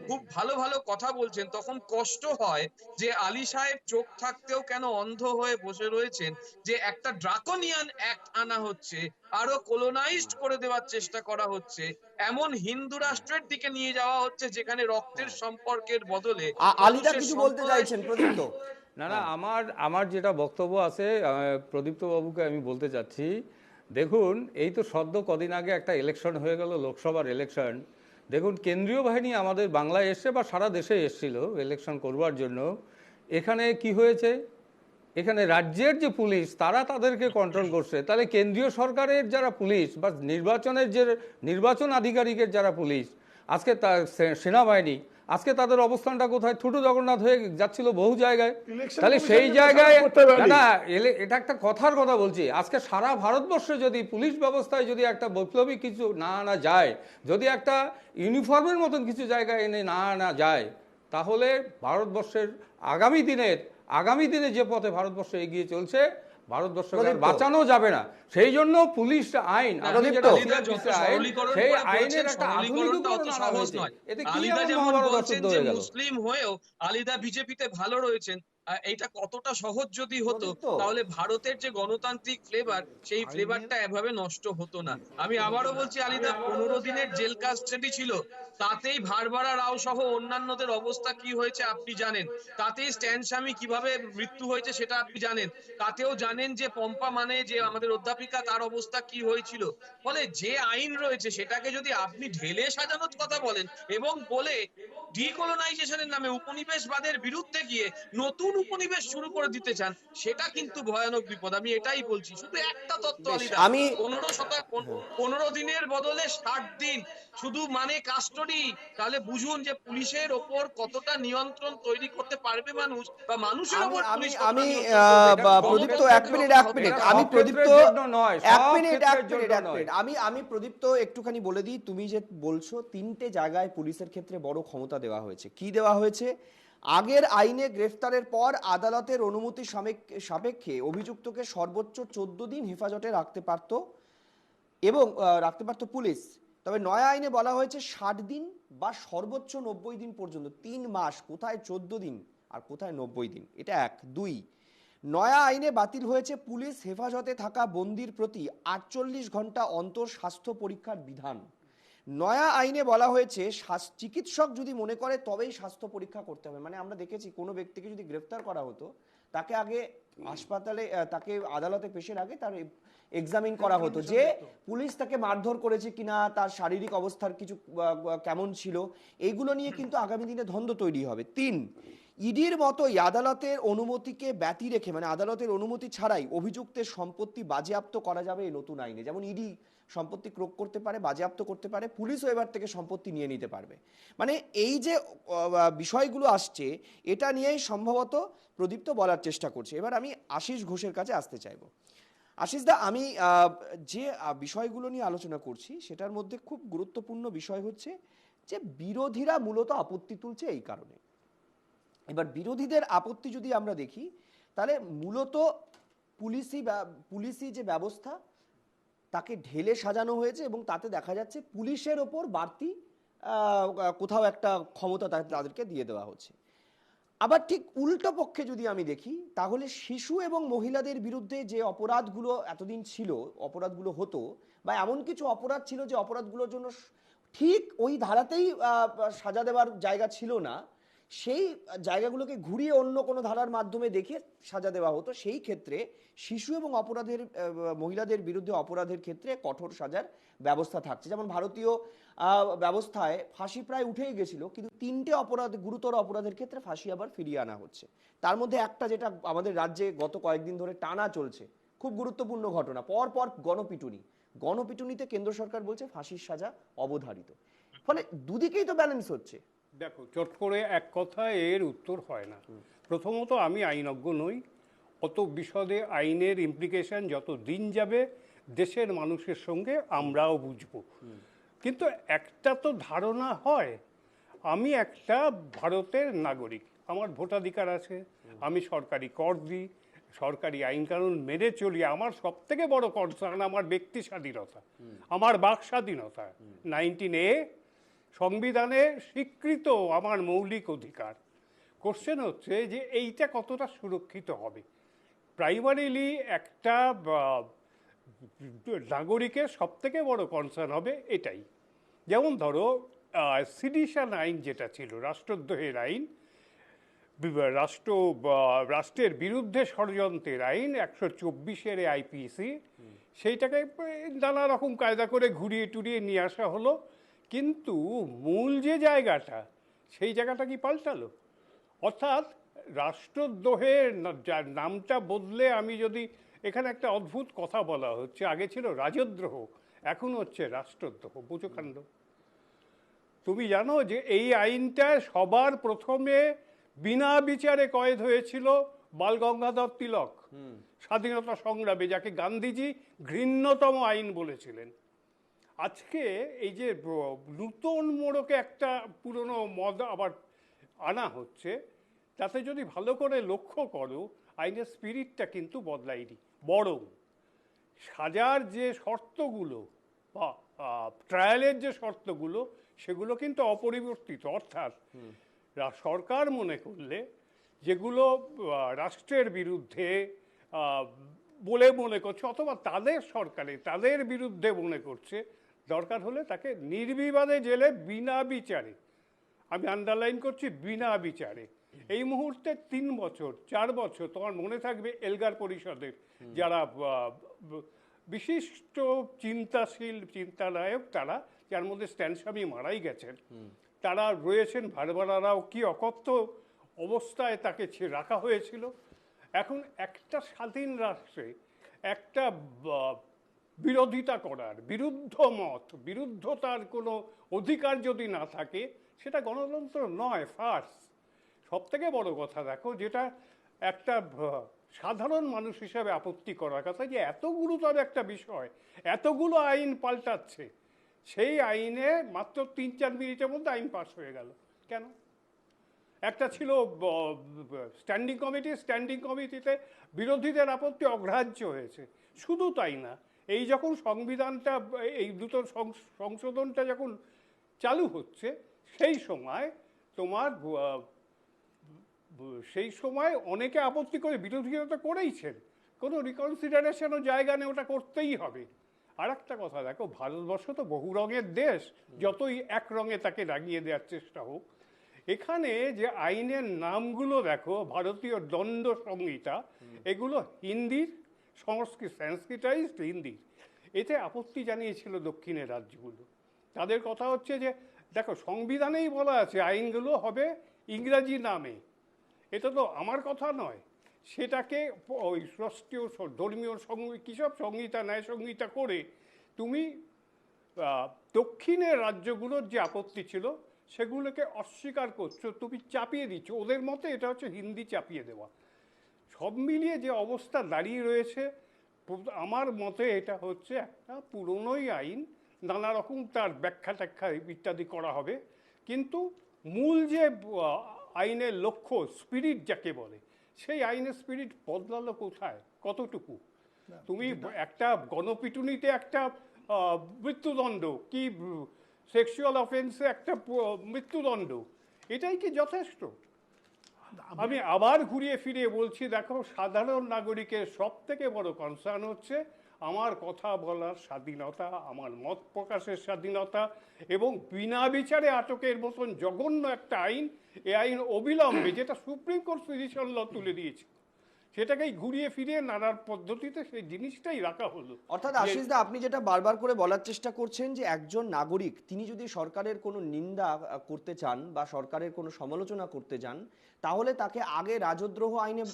খুব ভালো ভালো কথা বলছেন, তখন কষ্ট হয় যে আলী সাহেব চোখ থাকতেও কেন অন্ধ হয়ে বসে রয়েছেন, যে একটা ড্রাকোনিয়ান অ্যাক্ট আনা হচ্ছে, আরো কোলোনাইজড করে দেওয়ার চেষ্টা করা হচ্ছে, এমন হিন্দু রাষ্ট্রের দিকে নিয়ে যাওয়া হচ্ছে যেখানে রক্তের সম্পর্কের বদলে আলিদা মানুষের কিছু বলতে সম্প্রদায়। চাইছেন প্রদীপ্ত? না, আমার যেটা বক্তব্য আছে প্রদীপ্ত বাবুকে আমি বলতে চাচ্ছি, দেখুন এই তো সদ্য কদিন আগে একটা ইলেকশন হয়ে গেল, লোকসভার ইলেকশন। দেখুন কেন্দ্রীয় বাহিনী আমাদের বাংলায় এসছে বা সারা দেশে এসছিল ইলেকশন করবার জন্য। এখানে কি হয়েছে, এখানে রাজ্যের যে পুলিশ তারা তাদেরকে কন্ট্রোল করছে, তাহলে কেন্দ্রীয় সরকারের যারা পুলিশ বা নির্বাচনের যে নির্বাচন আধিকারিকের যারা পুলিশ, আজকে সেনাবাহিনী, আজকে তাদের অবস্থানটা কোথায়? ঠুটু জগন্নাথ হয়ে যাচ্ছিল বহু জায়গায়। তাহলে সেই জায়গায় না, এটা একটা কথার কথা বলছি, আজকে সারা ভারতবর্ষে যদি পুলিশ ব্যবস্থায় যদি একটা বৈপ্লবিক কিছু না আনা যায়, যদি একটা ইউনিফর্মের মতন কিছু জায়গায় এনে না আনা যায়, তাহলে ভারতবর্ষের আগামী দিনে যে পথে ভারতবর্ষ এগিয়ে চলছে, ভারতবর্ষকে আর বাঁচানো যাবে না। সেই জন্য পুলিশ আইন, আপনি যেটা সেই আইনের একটা আধুনিকীকরণ আনা হয়েছে। এতে কি এমন মহাভারত অশুদ্ধ হয়ে গেল? মুসলিম হয়েও আলিদা বিজেপিতে ভালো রয়েছেন, এইটা কতটা সহজ যদি হতো, তাহলে ভারতের যে গণতান্ত্রিক ফ্লেভার, সেই ফ্লেভারটা এভাবে নষ্ট হতো না। আমি আবারও বলছি, আলিদা 15 দিনের জেল কাস্টাডি ছিল, তাতেই ভারবারা রাও সহ অন্যান্যদের অবস্থা কি হয়েছে আপনি জানেন, তাতেই স্ট্যান স্বামী কিভাবে মৃত্যু হয়েছে সেটা আপনি জানেন, তাতেও জানেন যে পম্পা মানে যে আমাদের অধ্যাপিকা, তার অবস্থা কি হয়েছিল। ফলে যে আইন রয়েছে সেটাকে যদি আপনি ঢেলে সাজানোর কথা বলেন এবং বলে ডিকলোনাইজেশনের নামে উপনিবেশবাদের বিরুদ্ধে গিয়ে নতুন উপনিবেশ শুরু করে দিতে চান, সেটা কিন্তু ভয়ানক বিপদ। আমি এটাই বলছি। শুধু একটা তত্ত্ব আলিদা, আমি 15 দিনের বদলে 60 দিন শুধু মানে কাস্টডি, তাহলে বুঝুন যে পুলিশের ওপর কতটা নিয়ন্ত্রণ তৈরি করতে পারবে মানুষ, বা মানুষের ওপর পুলিশ কতটা নিয়ন্ত্রণ করবে। প্রদীপ্ত এক মিনিট আমি প্রদীপ্ত আমি প্রদীপ্ত একটুখানি বলে দিই, তুমি যে বলছো 3টে জায়গায় পুলিশের ক্ষেত্রে বড় ক্ষমতা দেওয়া হয়েছে। কি দেওয়া হয়েছে? আগের আইনে গ্রেফতারের পর আদালতের অনুমতি সাপেক্ষে অভিযুক্তকে সর্বোচ্চ 14 দিন হেফাজতে রাখতে পারত এবং রাখতে পারত পুলিশ। তবে নয়া আইনে বলা হয়েছে 60 দিন বা সর্বোচ্চ 90 দিন পর্যন্ত। 3 মাস, কোথায় 14 দিন আর কোথায় 90 দিন, এটা 1। 2, নয়া আইনে বাতিল হয়েছে পুলিশ হেফাজতে থাকা বন্দির প্রতি 48 ঘন্টা অন্তর স্বাস্থ্য পরীক্ষার বিধান। নয়া আইনে বলা হয়েছে চিকিৎসক যদি মনে করে তবেই স্বাস্থ্য পরীক্ষা করতে হবে। মানে আমরা দেখেছি কোনো ব্যক্তিকে যদি গ্রেফতার করা হতো, তাকে আগে হাসপাতালে, তাকে আদালতে পেশের আগে তার এক্সামিন করা হতো যে পুলিশ তাকে মারধর করেছে কিনা, তার শারীরিক অবস্থার কিছু কেমন ছিল, এইগুলো নিয়ে কিন্তু আগামী দিনে দ্বন্দ্ব তৈরি হবে। 3, ইডির মতোই আদালতের অনুমতিকে ব্যতি রেখে, মানে আদালতের অনুমতি ছাড়াই অভিযুক্তের সম্পত্তি বাজেয়াপ্ত করা যাবে এই নতুন আইনে। যেমন ইডি সম্পত্তি ক্রোক করতে পারে, বাজেয়াপ্ত করতে পারে, পুলিশও এবার থেকে সম্পত্তি নিয়ে নিতে পারবে। মানে এই যে বিষয়গুলো আসছে, এটা নিয়েই সম্ভবত প্রদীপ্ত বলার চেষ্টা করছে। এবার আমি আশিস ঘোষের কাছে আসতে চাইব। আশিস দা, আমি যে বিষয়গুলো নিয়ে আলোচনা করছি সেটার মধ্যে খুব গুরুত্বপূর্ণ বিষয় হচ্ছে যে বিরোধীরা মূলত আপত্তি তুলছে এই কারণে। এবার বিরোধীদের আপত্তি যদি আমরা দেখি, তাহলে মূলত পুলিশি যে ব্যবস্থা তাকে ঢেলে সাজানো হয়েছে এবং তাতে দেখা যাচ্ছে পুলিশের ওপর বাড়তি কোথাও একটা ক্ষমতা তাদেরকে দিয়ে দেওয়া হচ্ছে। আবার ঠিক উল্টো পক্ষে যদি আমি দেখি, তাহলে শিশু এবং মহিলাদের বিরুদ্ধে যে অপরাধগুলো এতদিন ছিল, অপরাধগুলো হতো, বা এমন কিছু অপরাধ ছিল যে অপরাধগুলোর জন্য ঠিক ওই ধারাতেই সাজা দেওয়ার জায়গা ছিল না, সেই জায়গাগুলোকে ঘুরিয়ে অন্য কোনো ধারার মাধ্যমে দেখে সাজা দেওয়া হতো। সেই ক্ষেত্রে শিশু এবং মহিলাদের বিরুদ্ধে অপরাধের ক্ষেত্রে কঠোর সাজার ব্যবস্থা থাকছে। যেমন ভারতীয় ব্যবস্থায় ফাঁসি প্রায় উঠেই গেছিল, কিন্তু 3টে গুরুতর অপরাধের ক্ষেত্রে ফাঁসি আবার ফিরিয়ে আনা হচ্ছে। তার মধ্যে একটা যেটা আমাদের রাজ্যে গত কয়েকদিন ধরে টানা চলছে, খুব গুরুত্বপূর্ণ ঘটনা, পর গণপিটুনিতে কেন্দ্র সরকার বলছে ফাঁসির সাজা অবধারিত। ফলে দুদিকেই তো ব্যালেন্স হচ্ছে। দেখো, চট করে এক কথায় এর উত্তর হয় না। প্রথমত, আমি আইনজ্ঞ নই, অত বিশদে আইনের ইমপ্লিকেশন যত দিন যাবে দেশের মানুষের সঙ্গে আমরাও বুঝবো। কিন্তু একটা তো ধারণা হয়, আমি একটা ভারতের নাগরিক, আমার ভোটাধিকার আছে, আমি সরকারি কর দিই, সরকারি আইন কানুন মেনে চলি। আমার সব থেকে বড় কনসার্ন আমার ব্যক্তি স্বাধীনতা, আমার বাক স্বাধীনতা। 19A সংবিধানে স্বীকৃত আমার মৌলিক অধিকার। কোশ্চেন হচ্ছে যে এইটা কতটা সুরক্ষিত হবে। প্রাইমারিলি একটা নাগরিকের সব থেকে বড় কনসার্ন হবে এটাই। যেমন ধরো সিডিশন আইন যেটা ছিল, রাষ্ট্রদ্রোহের আইন, রাষ্ট্রের বিরুদ্ধে ষড়যন্ত্রের আইন 124-এর আইপিসি, সেইটাকে নানা রকম কায়দা করে ঘুরিয়ে টুরিয়ে নিয়ে আসা হলো, কিন্তু মূল যে জায়গাটা সেই জায়গাটা কি পাল্টালো? অর্থাৎ রাষ্ট্রদ্রোহের নামটা বদলে, আমি যদি এখানে একটা অদ্ভুত কথা বলা হচ্ছে, আগে ছিল রাজদ্রোহ, এখন হচ্ছে রাষ্ট্রদ্রোহ। বুঝো কাণ্ড। তুমি জানো যে এই আইনটা সবার প্রথমে বিনা বিচারে কয়েদ হয়েছিল বাল গঙ্গাধর তিলক স্বাধীনতা সংগ্রামে, যাকে গান্ধীজি ঘৃণ্যতম আইন বলেছিলেন। আজকে এই যে নূতন মোড়কে একটা পুরনো মদ আবার আনা হচ্ছে, তাতে যদি ভালো করে লক্ষ্য করো, আইনের স্পিরিটটা কিন্তু বদলায়নি, বরং সাজার যে শর্তগুলো বা ট্রায়ালের যে শর্তগুলো সেগুলো কিন্তু অপরিবর্তিত। অর্থাৎ সরকার মনে করলে যেগুলো রাষ্ট্রের বিরুদ্ধে বলে মনে করছে, অথবা তাদের সরকারে তাদের বিরুদ্ধে মনে করছে, দরকার হলে তাকে নির্বিবাদে জেলে বিনা বিচারে, আমি আন্ডারলাইন করছি বিনা বিচারে, এই মুহূর্তে 3 বছর 4 বছর, তোমার মনে থাকবে এলগার পরিষদের যারা বিশিষ্ট চিন্তাশীল চিন্তানায়ক, তারা, যার মধ্যে স্ট্যানস্বামী মারাই গেছেন, তারা রয়েছেন, ভারবারারাও, কি অকথ্য অবস্থায় তাকে রাখা হয়েছিল। এখন একটা স্বাধীন রাষ্ট্রে একটা বিরোধিতা করার, বিরুদ্ধ মত, বিরুদ্ধতার কোনো অধিকার যদি না থাকে, সেটা গণতন্ত্র নয়, ফার্স। সব থেকে বড় কথা দেখো, যেটা একটা সাধারণ মানুষ হিসাবে আপত্তি করার কথা, যে এত গুরুতর একটা বিষয়, এতগুলো আইন পাল্টাচ্ছে, সেই আইনে মাত্র 3-4 মিনিটের মধ্যে আইন পাস হয়ে গেল। কেন? একটা ছিল স্ট্যান্ডিং কমিটি, স্ট্যান্ডিং কমিটিতে বিরোধীদের আপত্তি অগ্রাহ্য হয়েছে। শুধু তাই না, এই যখন সংবিধানটা, এই দ্রুত সংশোধনটা যখন চালু হচ্ছে, সেই সময় তোমার অনেকে আপত্তি করে, বিরোধীরা তো করেইছেন, কোনো রিকনসিডারেশনও জায়গা নেই, ওটা করতেই হবে। আর একটা কথা দেখো, ভারতবর্ষ তো বহু রঙের দেশ, যতই এক রঙে তাকে রাগিয়ে দেওয়ার চেষ্টা হোক, এখানে যে আইনের নামগুলো দেখো, ভারতীয় দণ্ড সংহিতা, এগুলো হিন্দির, সংস্কৃতাইজড হিন্দির। এতে আপত্তি জানিয়েছিল দক্ষিণের রাজ্যগুলো। তাদের কথা হচ্ছে যে দেখো, সংবিধানেই বলা আছে আইনগুলো হবে ইংরাজি নামে, এটা তো আমার কথা নয়। সেটাকে ওই রাষ্ট্রীয় ধর্মীয় কিসব সংহিতা, ন্যায় সংহিতা করে তুমি দক্ষিণের রাজ্যগুলোর যে আপত্তি ছিল সেগুলোকে অস্বীকার করছো, তুমি চাপিয়ে দিচ্ছ। ওদের মতে এটা হচ্ছে হিন্দি চাপিয়ে দেওয়া। সব মিলিয়ে যে অবস্থা দাঁড়িয়ে রয়েছে, আমার মতে এটা হচ্ছে একটা পুরনোই আইন, নানা রকম তার ব্যাখ্যা ট্যাখ্যা ইত্যাদি করা হবে, কিন্তু মূল যে আইনের লক্ষ্য, স্পিরিট যাকে বলে, সেই আইনের স্পিরিট বদলালো কোথায়, কতটুকু? তুমি একটা গণপিটুনিতে একটা মৃত্যুদণ্ড, কি সেক্সুয়াল অফেন্সে একটা মৃত্যুদণ্ড, এটাই কি যথেষ্ট? আমি আবার ঘুরিয়ে ফিরিয়ে বলছি, দেখো, সাধারণ নাগরিকের সব থেকে বড় কনসার্ন হচ্ছে আমার কথা বলার স্বাধীনতা, আমার মত প্রকাশের স্বাধীনতা, এবং বিনা বিচারে আটকের মতন জঘন্য একটা আইন, এই আইন অবিলম্বে, যেটা সুপ্রিম কোর্ট পিটিশন ল তুলে দিয়েছে, সেটাকেই ঘুরিয়ে ফিরিয়ে নানার পদ্ধতিতে সেই জিনিসটাই রাখা হলো। অর্থাৎ আশিস দা, আপনি যেটা বারবার করে বলার চেষ্টা করছেন, যে একজন নাগরিক তিনি যদি সরকারের কোনো নিন্দা করতে চান বা সরকারের কোনো সমালোচনা করতে চান, তাহলে তাকে আগে রাজদ্রোহ আইনে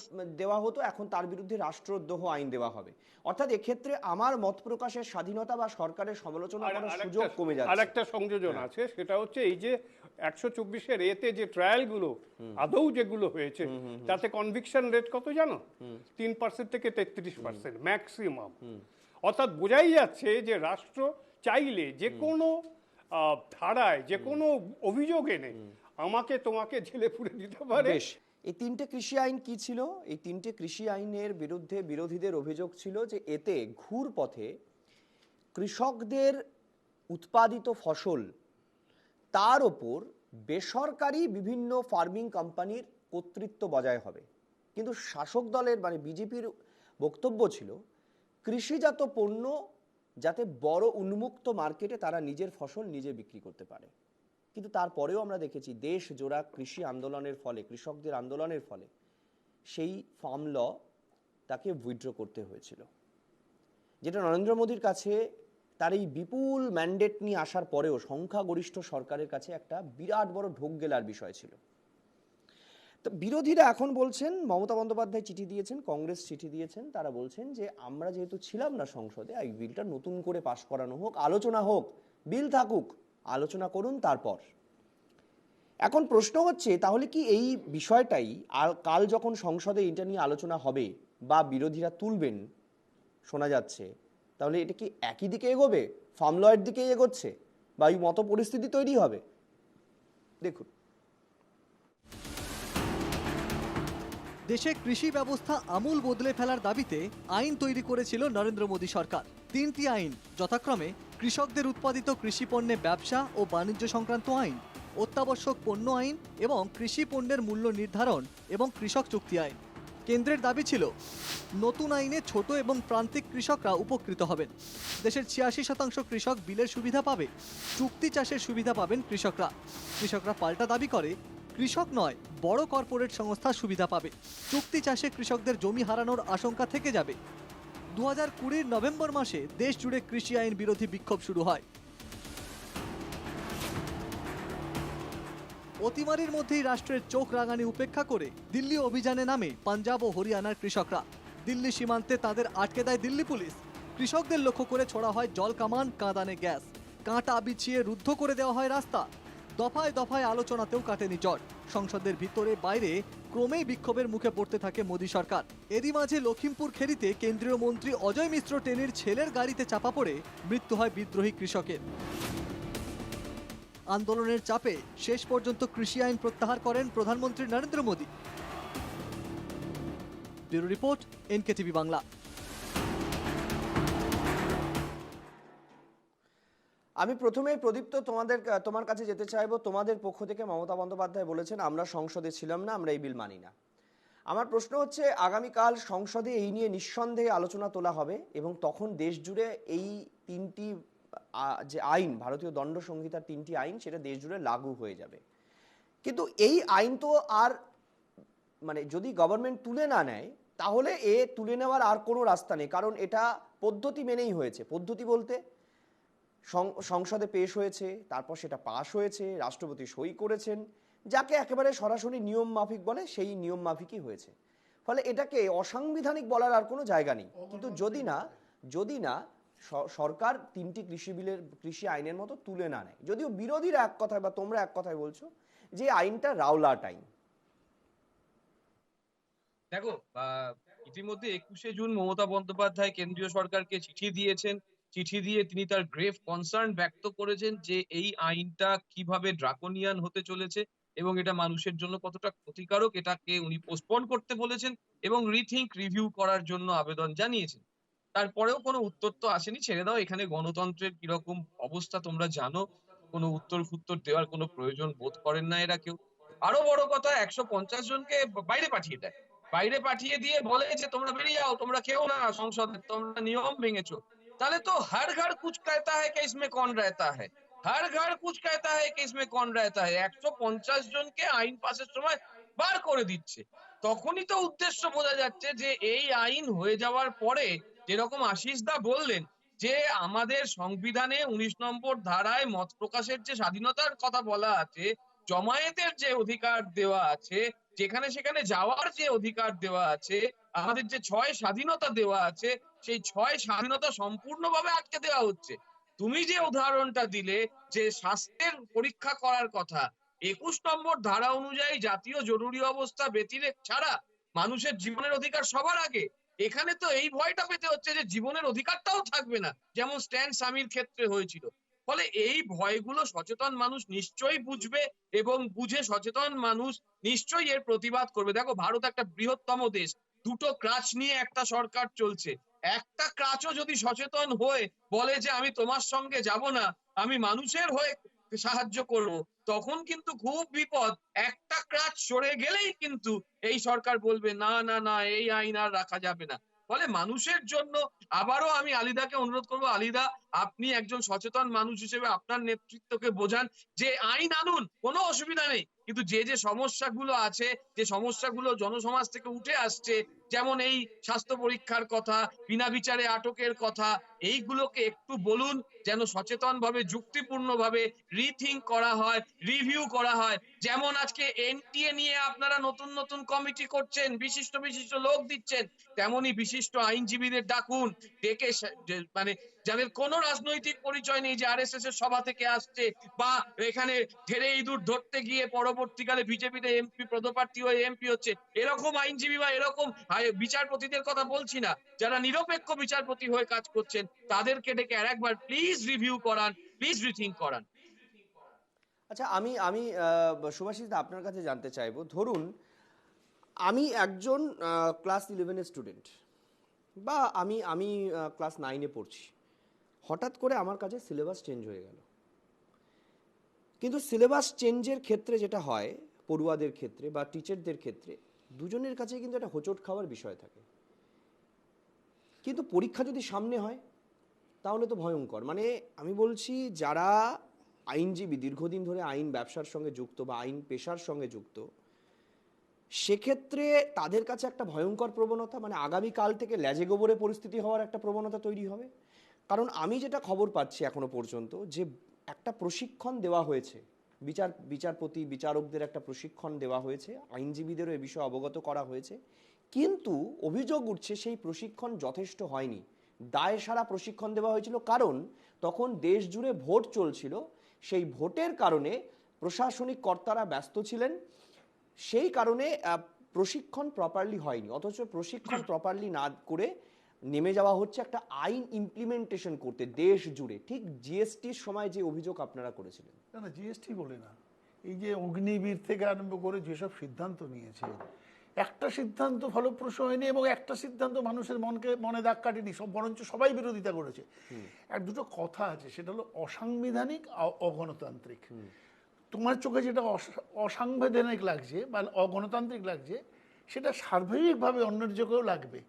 দেওয়া হতো, এখন তার বিরুদ্ধে রাষ্ট্রদ্রোহ আইন দেওয়া হবে। অর্থাৎ এক্ষেত্রে আমার মত প্রকাশের স্বাধীনতা বা সরকারের সমালোচনা করার সুযোগ কমে যাচ্ছে। আর একটা সংযোজন আছে, সেটা হচ্ছে এই যে 124-এর এতে যে ট্রায়ালগুলো আদৌ যেগুলো হয়েছে, তাতে কনভিকশন রেট কত জানো? 3% থেকে 33% ম্যাক্সিমাম। অর্থাৎ বোঝাই যাচ্ছে যে রাষ্ট্র চাইলে যে কোনো ধারায়, যে কোনো অভিযোগ এনে আমাকে তোমাকে জেলে পুরে দিতে পারে। এই 3টে কৃষি আইন কি ছিল? এই 3টে কৃষি আইনের বিরুদ্ধে বিরোধীদের অভিযোগ ছিল যে এতে ঘুর পথে কৃষকদের উৎপাদিত ফসল তার ওপর বেসরকারি বিভিন্ন ফার্মিং কোম্পানির কর্তৃত্ব বজায় হবে। কিন্তু শাসক দলের মানে বিজেপির বক্তব্য ছিল কৃষিজাত পণ্য যাতে বড় উন্মুক্ত মার্কেটে তারা নিজের ফসল নিজে বিক্রি করতে পারে। কিন্তু তারপরেও আমরা দেখেছি দেশ জোড়া কৃষি আন্দোলনের ফলে, কৃষকদের আন্দোলনের ফলে সেই ফার্ম ল তাকে উইথড্র করতে হয়েছিল, যেটা নরেন্দ্র মোদীর কাছে তার এই বিপুল ম্যান্ডেট নিয়ে আসার পরেও সংখ্যাগরিষ্ঠ সরকারের কাছে একটা বিরাট বড় ঢোক গেলার বিষয় ছিল। তো বিরোধীরা এখন বলছেন, মমতা বন্দ্যোপাধ্যায় চিঠি দিয়েছেন, কংগ্রেস চিঠি দিয়েছেন, তারা বলছেন যে আমরা যেহেতু ছিলাম না সংসদে, এই বিলটা নতুন করে পাশ করানো হোক, আলোচনা হোক, বিল থাকুক, আলোচনা করুন তারপর। এখন প্রশ্ন হচ্ছে তাহলে কি এই বিষয়টাই কাল যখন সংসদে এটা নিয়ে আলোচনা হবে বা বিরোধীরা তুলবেন শোনা যাচ্ছে, তাহলে এটা কি একই দিকে এগোবে, ফার্ম লয়ের দিকে এগোচ্ছে বা এই মতো পরিস্থিতি তৈরি হবে? দেখুন, দেশে কৃষি ব্যবস্থা আমূল বদলে ফেলার দাবিতে আইন তৈরি করেছিল নরেন্দ্র মোদী সরকার। 3টি আইন যথাক্রমে কৃষকদের উৎপাদিত কৃষি পণ্যে ব্যবসা ও বাণিজ্য সংক্রান্ত আইন, অত্যাবশ্যক পণ্য আইন এবং কৃষি পণ্যের মূল্য নির্ধারণ এবং কৃষক চুক্তি আইন। কেন্দ্রের দাবি ছিল নতুন আইনে ছোট এবং প্রান্তিক কৃষকরা উপকৃত হবেন। দেশের 86% কৃষক বিলের সুবিধা পাবে, চুক্তি চাষের সুবিধা পাবেন কৃষকরা। কৃষকরা পাল্টা দাবি করে কৃষক নয় বড় কর্পোরেট সংস্থা সুবিধা পাবে, চুক্তি চাষে কৃষকদের জমি হারানোর আশঙ্কা থেকে যাবে। 2020 নভেম্বর মাসে দেশ জুড়ে কৃষি আইন বিরোধী বিক্ষোভ শুরু হয়। অতিমারির মধ্যেই রাষ্ট্রের চোখ রাঙানি উপেক্ষা করে দিল্লি অভিযানে নামে পাঞ্জাব ও হরিয়ানার কৃষকরা। দিল্লি সীমান্তে তাদের আটকে দেয় দিল্লি পুলিশ। কৃষকদের লক্ষ্য করে ছোড়া হয় জল কামান, কাঁদানে গ্যাস, কাঁটা বিছিয়ে রুদ্ধ করে দেওয়া হয় রাস্তা। দফায় দফায় আলোচনাতেও কাটেনি জট। সংসদের ভিতরে বাইরে ক্রমেই বিক্ষোভের মুখে পড়তে থাকে মোদী সরকার। এরই মাঝে লখিমপুর খেরিতে কেন্দ্রীয় মন্ত্রী অজয় মিশ্র টেনির ছেলের গাড়িতে চাপা পড়ে মৃত্যু হয় বিদ্রোহী কৃষকের। আন্দোলনের চাপে শেষ পর্যন্ত কৃষি আইন প্রত্যাহার করেন প্রধানমন্ত্রী Narendra Modi. Bureau report, NKTV Bangla. আমি প্রথমে প্রদীপ্ত তোমার কাছে যেতে চাইবো। তোমাদের পক্ষ থেকে মমতা বন্দ্যোপাধ্যায় বলেছেন আমরা সংসদে ছিলাম না, আমরা এই বিল মানি না। আমার প্রশ্ন হচ্ছে আগামীকাল সংসদে এই নিয়ে নিঃসন্দেহে আলোচনা তোলা হবে এবং তখন দেশ জুড়ে এই 3টি যে আইন, ভারতীয় দণ্ড সংহিতার 3টি আইন, সেটা দেশ জুড়ে লাগু হয়ে যাবে। কিন্তু এই আইন তো আর মানে যদি গভর্নমেন্ট তুলে না নেয় তাহলে তুলে নেওয়ার আর কোনো রাস্তা নেই, কারণ এটা পদ্ধতি মেনেই হয়েছে। পদ্ধতি বলতে সংসদে পেশ হয়েছে, তারপর সেটা পাশ হয়েছে, রাষ্ট্রপতি সই করেছেন, যাকে একেবারে সরাসরি নিয়ম মাফিক বলে সেই নিয়ম মাফিকই হয়েছে। ফলে এটাকে অসাংবিধানিক বলার আর কোনো জায়গা নেই। কিন্তু যদি না সরকার 3টি কৃষি আইনের মতো তুলে না নেয়, যদিও বিরোধীরা এক কথায় বা তোমরা এক কথায় বলছো যে আইনটা রাওলাট আইন। দেখো, ইতিমধ্যে 21শে জুন মমতা বন্দ্যোপাধ্যায় কেন্দ্রীয় সরকারকে চিঠি দিয়েছেন। চিঠি দিয়ে তিনি তার গ্রেভ কনসার্ন ব্যক্ত করেছেন যে এই আইনটা কিভাবে ড্রাকোনিয়ান হতে চলেছে এবং এটা মানুষের জন্য কতটা ক্ষতিকারক, এটাকে উনি পোস্টপোন করতে বলেছেন এবং রিভিউ করার জন্য আবেদন জানিয়েছেন। তারপরেও কোনো উত্তর তো আসেনি। ছেড়ে দাও, এখানে গণতন্ত্রের কিরকম অবস্থা তোমরা জানো, কোনো উত্তর দেওয়ার কোনো প্রয়োজন বোধ করেন না এরা কেউ। আরো বড় কথা, 150 জনকে বাইরে পাঠিয়ে দেয়। বাইরে পাঠিয়ে দিয়ে বলে যে তোমরা বেরিয়ে যাও, তোমরা কেউ না সংসদে, তোমরা নিয়ম ভেঙেছো। তাহলে তো हर घर कुछ कहता है कि इसमें कौन रहता है, हर घर कुछ कहता है कि इसमें कौन रहता है। 150 জনকে আইন পাশের সময় বার করে দিচ্ছে। তখনই তো উদ্দেশ্য বোঝা যাচ্ছে যে এই আইন হয়ে যাওয়ার পরে, যেরকম আশিস দা বললেন যে আমাদের সংবিধানে 19 নম্বর ধারায় মত প্রকাশের যে স্বাধীনতার কথা বলা আছে, জমায়েতের যে অধিকার দেওয়া আছে, যেখানে সেখানে যাওয়ার যে অধিকার দেওয়া আছে, আমাদের যে 6 স্বাধীনতা দেওয়া আছে, সেই 6 স্বাধীনতা সম্পূর্ণভাবে আটকে দেওয়া হচ্ছে। তুমি যে উদাহরণটা দিলে যে স্বাস্থ্যের পরীক্ষা করার কথা, 21 নম্বর ধারা অনুযায়ী জাতীয় জরুরি অবস্থা ব্যতিরেক ছাড়া মানুষের জীবনের অধিকার সবার আগে। এখানে তো এই ভয়টা পেতে হচ্ছে যে জীবনের অধিকারটাও থাকবে না, যেমন স্ট্যান স্বামীর ক্ষেত্রে হয়েছিল। ফলে এই ভয়গুলো সচেতন মানুষ নিশ্চয়ই বুঝবে এবং বুঝে সচেতন মানুষ নিশ্চয়ই এর প্রতিবাদ করবে। দেখো, ভারত একটা বৃহত্তম দেশ, 2টো ক্রাচ নিয়ে একটা সরকার চলছে। একটা ক্রাচও যদি সচেতন হয়ে বলে যে আমি তোমার সঙ্গে যাব না, আমি মানুষের হয়ে সাহায্য করব, তখন কিন্তু খুব বিপদ। একটা ক্রাচ সরে গেলেই কিন্তু এই সরকার বলবে না না না এই আইন আর রাখা যাবে না। ফলে মানুষের জন্য আবারও আমি আলিদাকে অনুরোধ করব, আলিদা আপনি একজন সচেতন মানুষ হিসেবে আপনার নেতৃত্বকে বোঝান যে আইন আনুন, কোনো অসুবিধা নেই, কিন্তু যে যে সমস্যাগুলো আছে, যে সমস্যাগুলো জনসমাজ থেকে উঠে আসছে, যেমন এই স্বাস্থ্য পরীক্ষার কথা, বিনা বিচারে আটকের কথা, এইগুলোকে একটু বলুন যেন সচেতনভাবে যুক্তিপূর্ণভাবে রিথিঙ্ক করা হয়, রিভিউ করা হয়। যেমন আজকে এনটিএ নিয়ে আপনারা নতুন নতুন কমিটি করছেন, বিশিষ্ট বিশিষ্ট লোক দিচ্ছেন, তেমনি বিশিষ্ট আইনজীবীদের ডাকুন, ডেকে মানে যাদের কোনো রাজনৈতিক পরিচয় নেই, যে আরএসএস এর সভা থেকে আসছে বা এখানে ঢেরে ইঁদুর ধরতে গিয়ে পরবর্তীকালে বিজেপিতে এমপি পদপ্রার্থী হয়ে এমপি হচ্ছে, এরকম আইনজীবী বা এরকম বিচারপতিদের কথা বলছি না, যারা নিরপেক্ষ বিচারপতি হয়ে কাজ করছেন, তাদেরকে ডেকে আরেকবার প্লিজ রিভিউ করান, প্লিজ রিথিঙ্ক করান। আচ্ছা, আমি আমি সুভাষিস দা আপনার কাছে জানতে চাইবো, ধরুন আমি একজন ক্লাস 11-এর স্টুডেন্ট, বা আমি ক্লাস 9-এ পড়ছি, হঠাৎ করে আমার কাছে সিলেবাস চেঞ্জ হয়ে গেল। কিন্তু সিলেবাস চেঞ্জের ক্ষেত্রে যেটা হয় পড়ুয়াদের ক্ষেত্রে বা টিচারদের ক্ষেত্রে, দুজনের কাছে কিন্তু একটা হোঁচট খাওয়ার বিষয় থাকে। কিন্তু পরীক্ষা যদি সামনে হয় তাহলে তো ভয়ঙ্কর। মানে আমি বলছি, যারা আইনজীবী দীর্ঘদিন ধরে আইন ব্যবসার সঙ্গে যুক্ত বা আইন পেশার সঙ্গে যুক্ত, সেক্ষেত্রে তাদের কাছে একটা ভয়ঙ্কর প্রবণতা, মানে আগামীকাল থেকে ল্যাজে গোবরে পরিস্থিতি হওয়ার একটা প্রবণতা তৈরি হবে। কারণ আমি যেটা খবর পাচ্ছি এখনো পর্যন্ত, যে একটা প্রশিক্ষণ দেওয়া হয়েছে, বিচারপতি বিচারকদের একটা প্রশিক্ষণ দেওয়া হয়েছে, আইনজীবীদেরও এ বিষয়ে অবগত করা হয়েছে, কিন্তু অভিযোগ উঠছে সেই প্রশিক্ষণ যথেষ্ট হয়নি। দায় সারা প্রশিক্ষণ দেওয়া হয়েছিল, কারণ তখন দেশ জুড়ে ভোট চলছিল, সেই ভোটের কারণে প্রশাসনিক কর্তারা ব্যস্ত ছিলেন, সেই কারণে প্রশিক্ষণ প্রপারলি হয়নি। অথচ প্রশিক্ষণ প্রপারলি না করে নেমে যাওয়া হচ্ছে একটা আইন ইমপ্লিমেন্টেশন করতে দেশ জুড়ে, ঠিক জিএসটির সময় যে অভিযোগ আপনারা করেছিলেন। না না, জিএসটি বলে না, এই যে অগ্নিবীর থেকে আরম্ভ করে যেসব সিদ্ধান্ত নিয়েছে, একটা সিদ্ধান্ত ফলপ্রসূ হয়নি এবং একটা সিদ্ধান্ত মানুষের মনে দাগ কাটেনি, বরঞ্চ সবাই বিরোধিতা করেছে। আর দুটো কথা আছে, সেটা হলো অসাংবিধানিক অগণতান্ত্রিক। তোমার চোখে যেটা অসাংবিধানিক লাগছে বা অগণতান্ত্রিক লাগছে, সেটা সার্বিকভাবে অন্যের চোখেও লাগবে।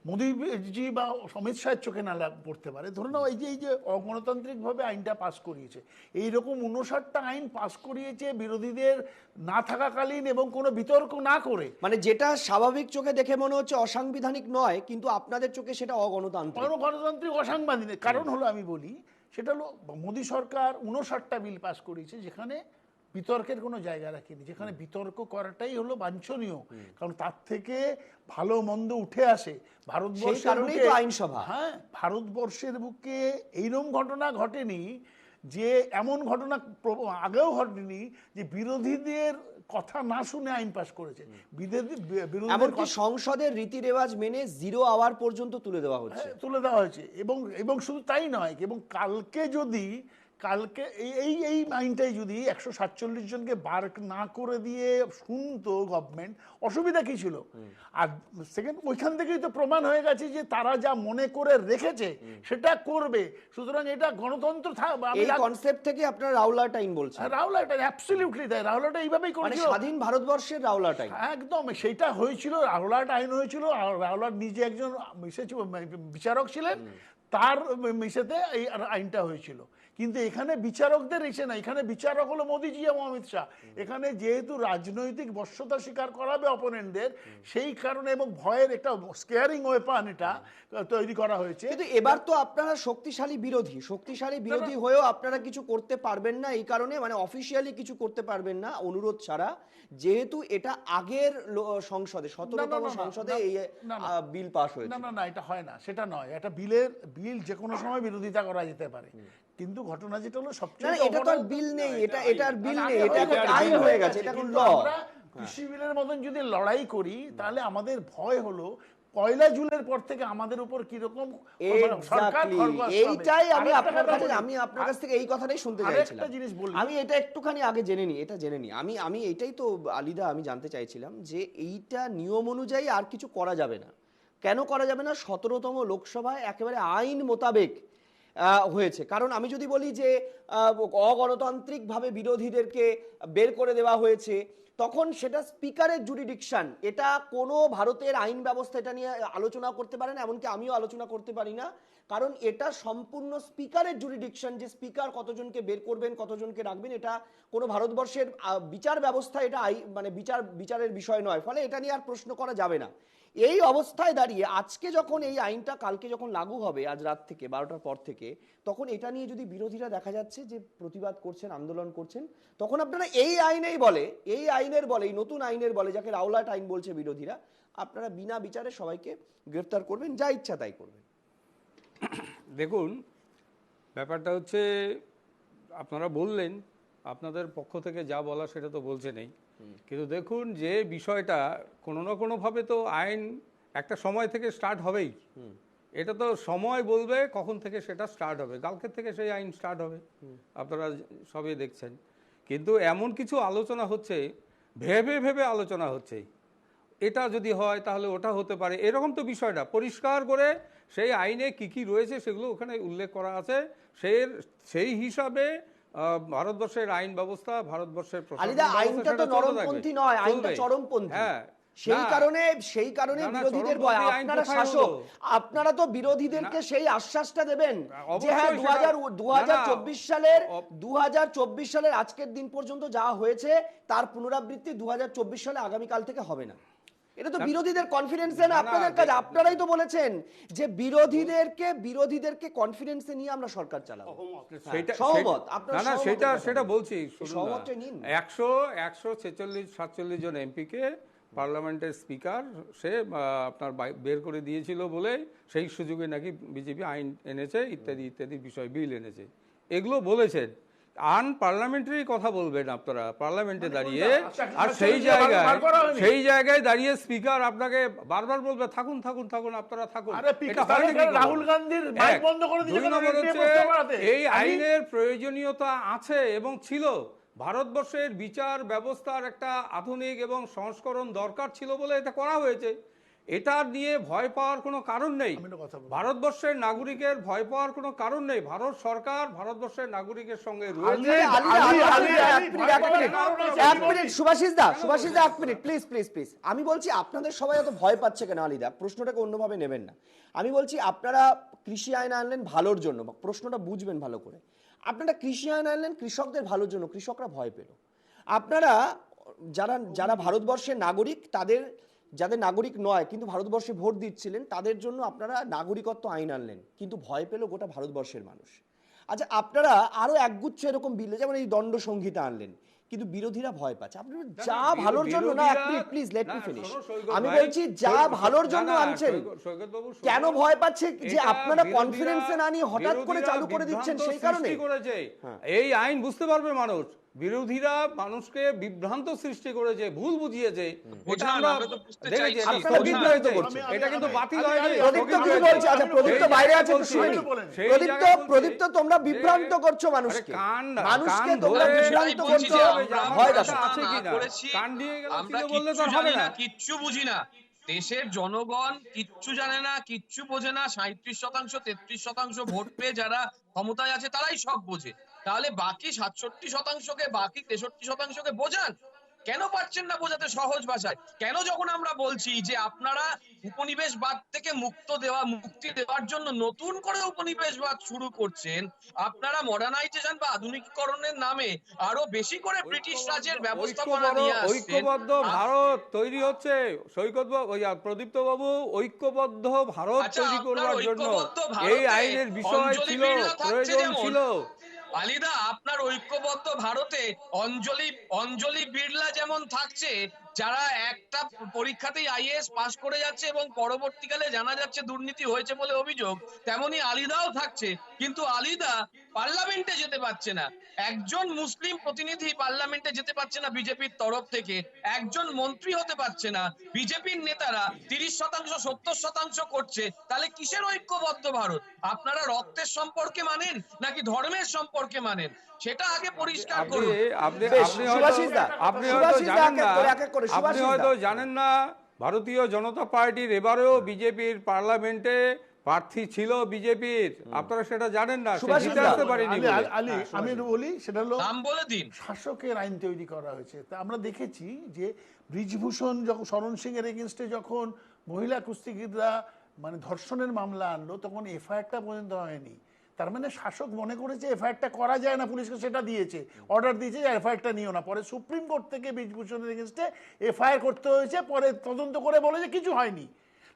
মোদীজি বা অমিত শাহের চোখে না পড়তে পারে। ধরে নাও এই যে অগণতান্ত্রিকভাবে আইনটা পাস করিয়েছে, এইরকম 59টা আইন পাস করিয়েছে বিরোধীদের না থাকাকালীন এবং কোনো বিতর্ক না করে। মানে যেটা স্বাভাবিক চোখে দেখে মনে হচ্ছে অসাংবিধানিক নয়, কিন্তু আপনাদের চোখে সেটা অগণতান্ত্রিক। গণতান্ত্রিক অসাংবিধানিক কারণ হলো, আমি বলি, সেটা হলো মোদী সরকার 59টা বিল পাস করিয়েছে যেখানে বিতর্কের কোনো জায়গা রাখেনি, যেখানে বিতর্ক করাটাই হলো বাঞ্ছনীয়, কারণ তার থেকে ভালো মন্দ উঠে আসে। ভারতবর্ষের আইনসভা, হ্যাঁ, ভারতবর্ষের বুকে এইরকম ঘটনা ঘটেনি, যে এমন ঘটনা আগেও ঘটেনি যে বিরোধীদের কথা না শুনে আইন পাস করেছে। এমনকি সংসদের রীতি রেওয়াজ মেনে 0 আওয়ার পর্যন্ত তুলে দেওয়া হয়েছে। এবং শুধু তাই নয়, এবং কালকে এই আইনটাই যদি 147 জনকে বার না করে দিয়ে শুনতো গভর্নমেন্ট, অসুবিধা কি ছিল? আর সেকেন্ড, ওইখান থেকেই তো প্রমাণ হয়ে গেছে যে তারা যা মনে করে রেখেছে সেটা করবে। সুতরাং এটা গণতন্ত্র। এই কনসেপ্ট থেকে আপনারা রাওলাট আইন বলছেন। রাওলাট আইন অ্যাবসলিউটলি তাই, রাওলাট এইভাবেই করেছিল, স্বাধীন ভারতবর্ষের রাওলাট আইন। একদম সেইটা হয়েছিল, রাওলাট আইন হয়েছিল। রাওলাট নিজে একজন বিচারক ছিলেন, তার মিশেতে এই আইনটা হয়েছিল। কিন্তু এখানে বিচারকদের এসে না, এখানে বিচারক হলো মোদিজি এবং অমিত শাহ। এখানে যেহেতু রাজনৈতিক বশ্যতা স্বীকার করাবে অপোনেন্টদের, সেই কারণে এবং ভয়ের একটা স্কেয়ারিং ওয়েপন এটা তৈরি করা হয়েছে। কিন্তু এবার তো আপনারা শক্তিশালী বিরোধী হয়েও আপনারা কিছু করতে পারবেন না, এই কারণে মানে অফিসিয়ালি কিছু করতে পারবেন না অনুরোধ ছাড়া, যেহেতু এটা আগের সংসদে 17তম সংসদে এই বিল পাস হয়েছে। না, এটা হয় না, সেটা নয়। এটা বিল যে কোনো সময় বিরোধিতা করা যেতে পারে, কিন্তু ঘটনা যেটা হলো সবচেয়ে, এটা তো আর বিল নেই, এটার বিল নেই, এটা এখন আইন হয়ে গেছে, এটা এখন ল। কৃষি বিলের মতন যদি লড়াই করি, তাহলে আমাদের ভয় হলো 1 জুনের পর থেকে আমাদের উপর কিরকম সরকার। এইটাই আমি আপনার কাছ থেকে এই কথাটাই শুনতে চাইছিলাম। আমি এটা একটুখানি আগে জেনে নি আমি এইটাই তো আলিদা আমি জানতে চাইছিলাম, যে এইটা নিয়ম অনুযায়ী আর কিছু করা যাবে না। কেন করা যাবে না? 17তম লোকসভায় একেবারে আইন মোতাবেক হয়েছে। কারণ আমি যদি বলি যে অগণতান্ত্রিকভাবে বিরোধীদেরকে বের করে দেওয়া হয়েছে, তখন সেটা স্পিকারের জুরিডিকশন, এটা কোনো ভারতের আইন ব্যবস্থা এটা নিয়ে আলোচনা করতে পারে না, এমনকি আমিও আলোচনা করতে পারি না, কারণ এটা সম্পূর্ণ স্পিকারের জুরিডিকশন, যে স্পিকার কতজনকে বের করবেন কতজনকে রাখবেন, এটা কোনো ভারতবর্ষের বিচার ব্যবস্থা এটা মানে বিচারের বিষয় নয়, ফলে এটা নিয়ে আর প্রশ্ন করা যাবে না। এই অবস্থায় দাঁড়িয়ে আজকে যখন এই আইনটা কালকে যখন লাগু হবে, আজ রাত থেকে 12টার পর থেকে, তখন এটা নিয়ে যদি বিরোধীরা দেখা যাচ্ছে যে প্রতিবাদ করছেন, আন্দোলন করছেন, তখন আপনারা এই আইনেই বলে, এই আইনের বলে, এই নতুন আইনের বলে, যাকে রাওলাট আইন বলছে বিরোধীরা, আপনারা বিনা বিচারে সবাইকে গ্রেফতার করবেন, যা ইচ্ছা তাই করবেন। দেখুন, ব্যাপারটা হচ্ছে আপনারা বললেন, আপনাদের পক্ষ থেকে যা বলা সেটা তো বলছেনই, কিন্তু দেখুন যে বিষয়টা কোনো না কোনোভাবে তো আইন একটা সময় থেকে স্টার্ট হবেই, এটা তো সময় বলবে কখন থেকে সেটা স্টার্ট হবে, কালকের থেকে সেই আইন স্টার্ট হবে, আপনারা সবই দেখছেন। কিন্তু এমন কিছু আলোচনা হচ্ছে, ভেবে ভেবে আলোচনা হচ্ছে, এটা যদি হয় তাহলে ওটা হতে পারে, এরকম তো বিষয়টা পরিষ্কার করে সেই আইনে কি কি রয়েছে সেগুলো ওখানে উল্লেখ করা আছে। সেই হিসাবে ভারতবর্ষের আইন ব্যবস্থা, ভারতবর্ষের আলিদা, আইনটা তো নরমপন্থী নয়, আইনটা চরমপন্থী। হ্যাঁ, সেই কারণে বিরোধীদের ভয়। আপনারা শাসক, আপনারা তো বিরোধীদেরকে সেই আশ্বাসটা দেবেন যে হ্যাঁ 2024 সালের আজকের দিন পর্যন্ত যা হয়েছে তার পুনরাবৃত্তি 2024 সালে আগামীকাল থেকে হবে না। এটা তো বিরোধীদের কনফিডেন্সে না আপনাদের কাজ। আপনারাই তো বলেছেন যে বিরোধীদেরকে কনফিডেন্সে নিয়ে আমরা সরকার চালাবো। সহমত? সেটা বলছি, 146-47 জন এমপিকে পার্লামেন্টের স্পিকার সে আপনার বের করে দিয়েছিল বলে সেই সুযোগে নাকি বিজেপি আইন এনেছে, ইত্যাদি ইত্যাদি বিষয়, বিল এনেছে, এগুলো বলেছেন। আনপার্লামেন্টারি কথা বলবেন আপনারা পার্লামেন্টে দাঁড়িয়ে, আর সেই জায়গায় দাঁড়িয়ে স্পিকার আপনাকে বারবার বলবে থাকুন থাকুন থাকুন, আপনারা থাকুন। রাহুল গান্ধীর মাইক বন্ধ করে দিয়েছে। এই আইনের প্রয়োজনীয়তা আছে এবং ছিল, ভারতবর্ষের বিচার ব্যবস্থার একটা আধুনিক এবং সংস্করণ দরকার ছিল বলে এটা করা হয়েছে। এটা নিয়ে ভয় পাওয়ার কোনো কারণ নেই, ভারতবর্ষের নাগরিকের ভয় পাওয়ার কোনো কারণ নেই। ভারত সরকার ভারতবর্ষের নাগরিকের সঙ্গে রয়েছে। সুভাষিস দা এক মিনিট প্লিজ প্লিজ প্লিজ। আমি বলছি আপনাদের সবাই এত ভয় পাচ্ছে কেন আলিদা, প্রশ্নটাকে অন্যভাবে নেবেন না। আমি বলছি আপনারা কৃষি আইন আনলেন ভালোর জন্য, প্রশ্নটা বুঝবেন ভালো করে। আপনারা কৃষি আইন আনলেন কৃষকদের ভালোর জন্য, কৃষকরা ভয় পেল। আপনারা যারা ভারতবর্ষের নাগরিক, যাদের নাগরিক নয় কিন্তু ভারতবর্ষে ভোট দিচ্ছিলেন, তাদের জন্য আপনারা নাগরিকত্ব আইন আনলেন, কিন্তু ভয় পেল গোটা ভারতবর্ষের মানুষ। আচ্ছা, আপনারা আরো একগুচ্ছ এরকম বিল, যেমন এই দণ্ড সংহিতা আনলেন, কিন্তু বিরোধীরা ভয় পাচ্ছে। আপনারা যা ভালোর জন্য না, প্লিজ লেট মি ফিনিশ। আমি বলছি যা ভালোর জন্য আনছেন, কেন ভয় পাচ্ছে যে আপনারা কনফিডেন্সে না নিয়ে হঠাৎ করে চালু করে দিচ্ছেন, সেই কারণে এই আইন বুঝতে পারবে মানুষ। বিরোধীরা মানুষকে বিভ্রান্ত সৃষ্টি করেছে, ভুল বুঝিয়েছে, এটা আমরা দেখেছি। এটা কিন্তু বাতিল হয়নি। প্রদীপ্ত তোমরা বিভ্রান্ত করছো মানুষকে, তোমরা বিভ্রান্ত করছো। আমরা কিচ্ছু জানি না, কিচ্ছু বুঝি না, দেশের জনগণ কিচ্ছু জানে না, কিচ্ছু বোঝে না। 37%, 33% ভোট পেয়ে যারা ক্ষমতায় আছে তারাই সব বোঝে। তাহলে বাকি 67%কে, বাকি 63%কে বোঝান। কেন পারছেন না বোঝাতে সহজ ভাষায়? কেন যখন আমরা বলছি যে আপনারা উপনিবেশবাদ থেকে মুক্তি দেওয়ার জন্য নতুন করে উপনিবেশবাদ শুরু করছেন, আপনারা মডার্নাইজেশন বা আধুনিকীকরণের নামে আরো বেশি করে ব্রিটিশ রাজের ব্যবস্থাপনা নিয়ে আসছেন। ঐক্যবদ্ধ ভারত তৈরি হচ্ছে, প্রদীপ্ত বাবু, ঐক্যবদ্ধ ভারত তৈরি করবার জন্য এই আইনের বিষয় ছিল, প্রয়োজন ছিল। আলিদা, আপনার ঐক্যবদ্ধ ভারতে অঞ্জলি বিড়লা যেমন থাকছে, যারা একটা পরীক্ষাতেই আইএএস পাস করে যাচ্ছে এবং পরবর্তীকালে জানা যাচ্ছে দুর্নীতি হয়েছে বলে অভিযোগ, তেমনি আলিদাও থাকছে। কিন্তু আলিদা পার্লামেন্টে যেতে পারছে না, একজন মুসলিম প্রতিনিধি পার্লামেন্টে যেতে পারছে না বিজেপির তরফ থেকে, একজন মন্ত্রী হতে পারছে না। বিজেপির নেতারা 30%, 70% করছে। তাহলে কিসের ঐক্যবদ্ধ ভারত? আপনারা রক্তের সম্পর্কে মানেন নাকি ধর্মের সম্পর্কে মানেন, সেটা আগে পরিষ্কার করুন। আপনি হয়তো জানেন না, ভারতীয় জনতা পার্টির এবারেও বিজেপির পার্লামেন্টে প্রার্থী ছিল বিজেপির, আপনারা সেটা জানেন না, সে সুভাষিস জিতে দা, আসতে পারেনি আলী, বলে। আলী, আমি একটু বলি, সেটা হলো নাম বলে দিন। শাসকের আইন তৈরি করা হয়েছে। তা আমরা দেখেছি যে ব্রিজভূষণ যখন শরণ সিং এর এগেনস্টে যখন মহিলা কুস্তিগিররা মানে ধর্ষণের মামলা আনলো, তখন এফআইআরটা পর্যন্ত হয়নি। তার মানে শাসক মনে করেছে এফআইআরটা করা যায় না, পুলিশকে সেটা দিয়েছে, অর্ডার দিয়েছে যে এফআইআরটা নিও না। পরে সুপ্রিম কোর্ট থেকে ব্রিজভূষণের এগেনস্টে এফআইআর করতে হয়েছে, পরে তদন্ত করে বলে যে কিছু হয়নি।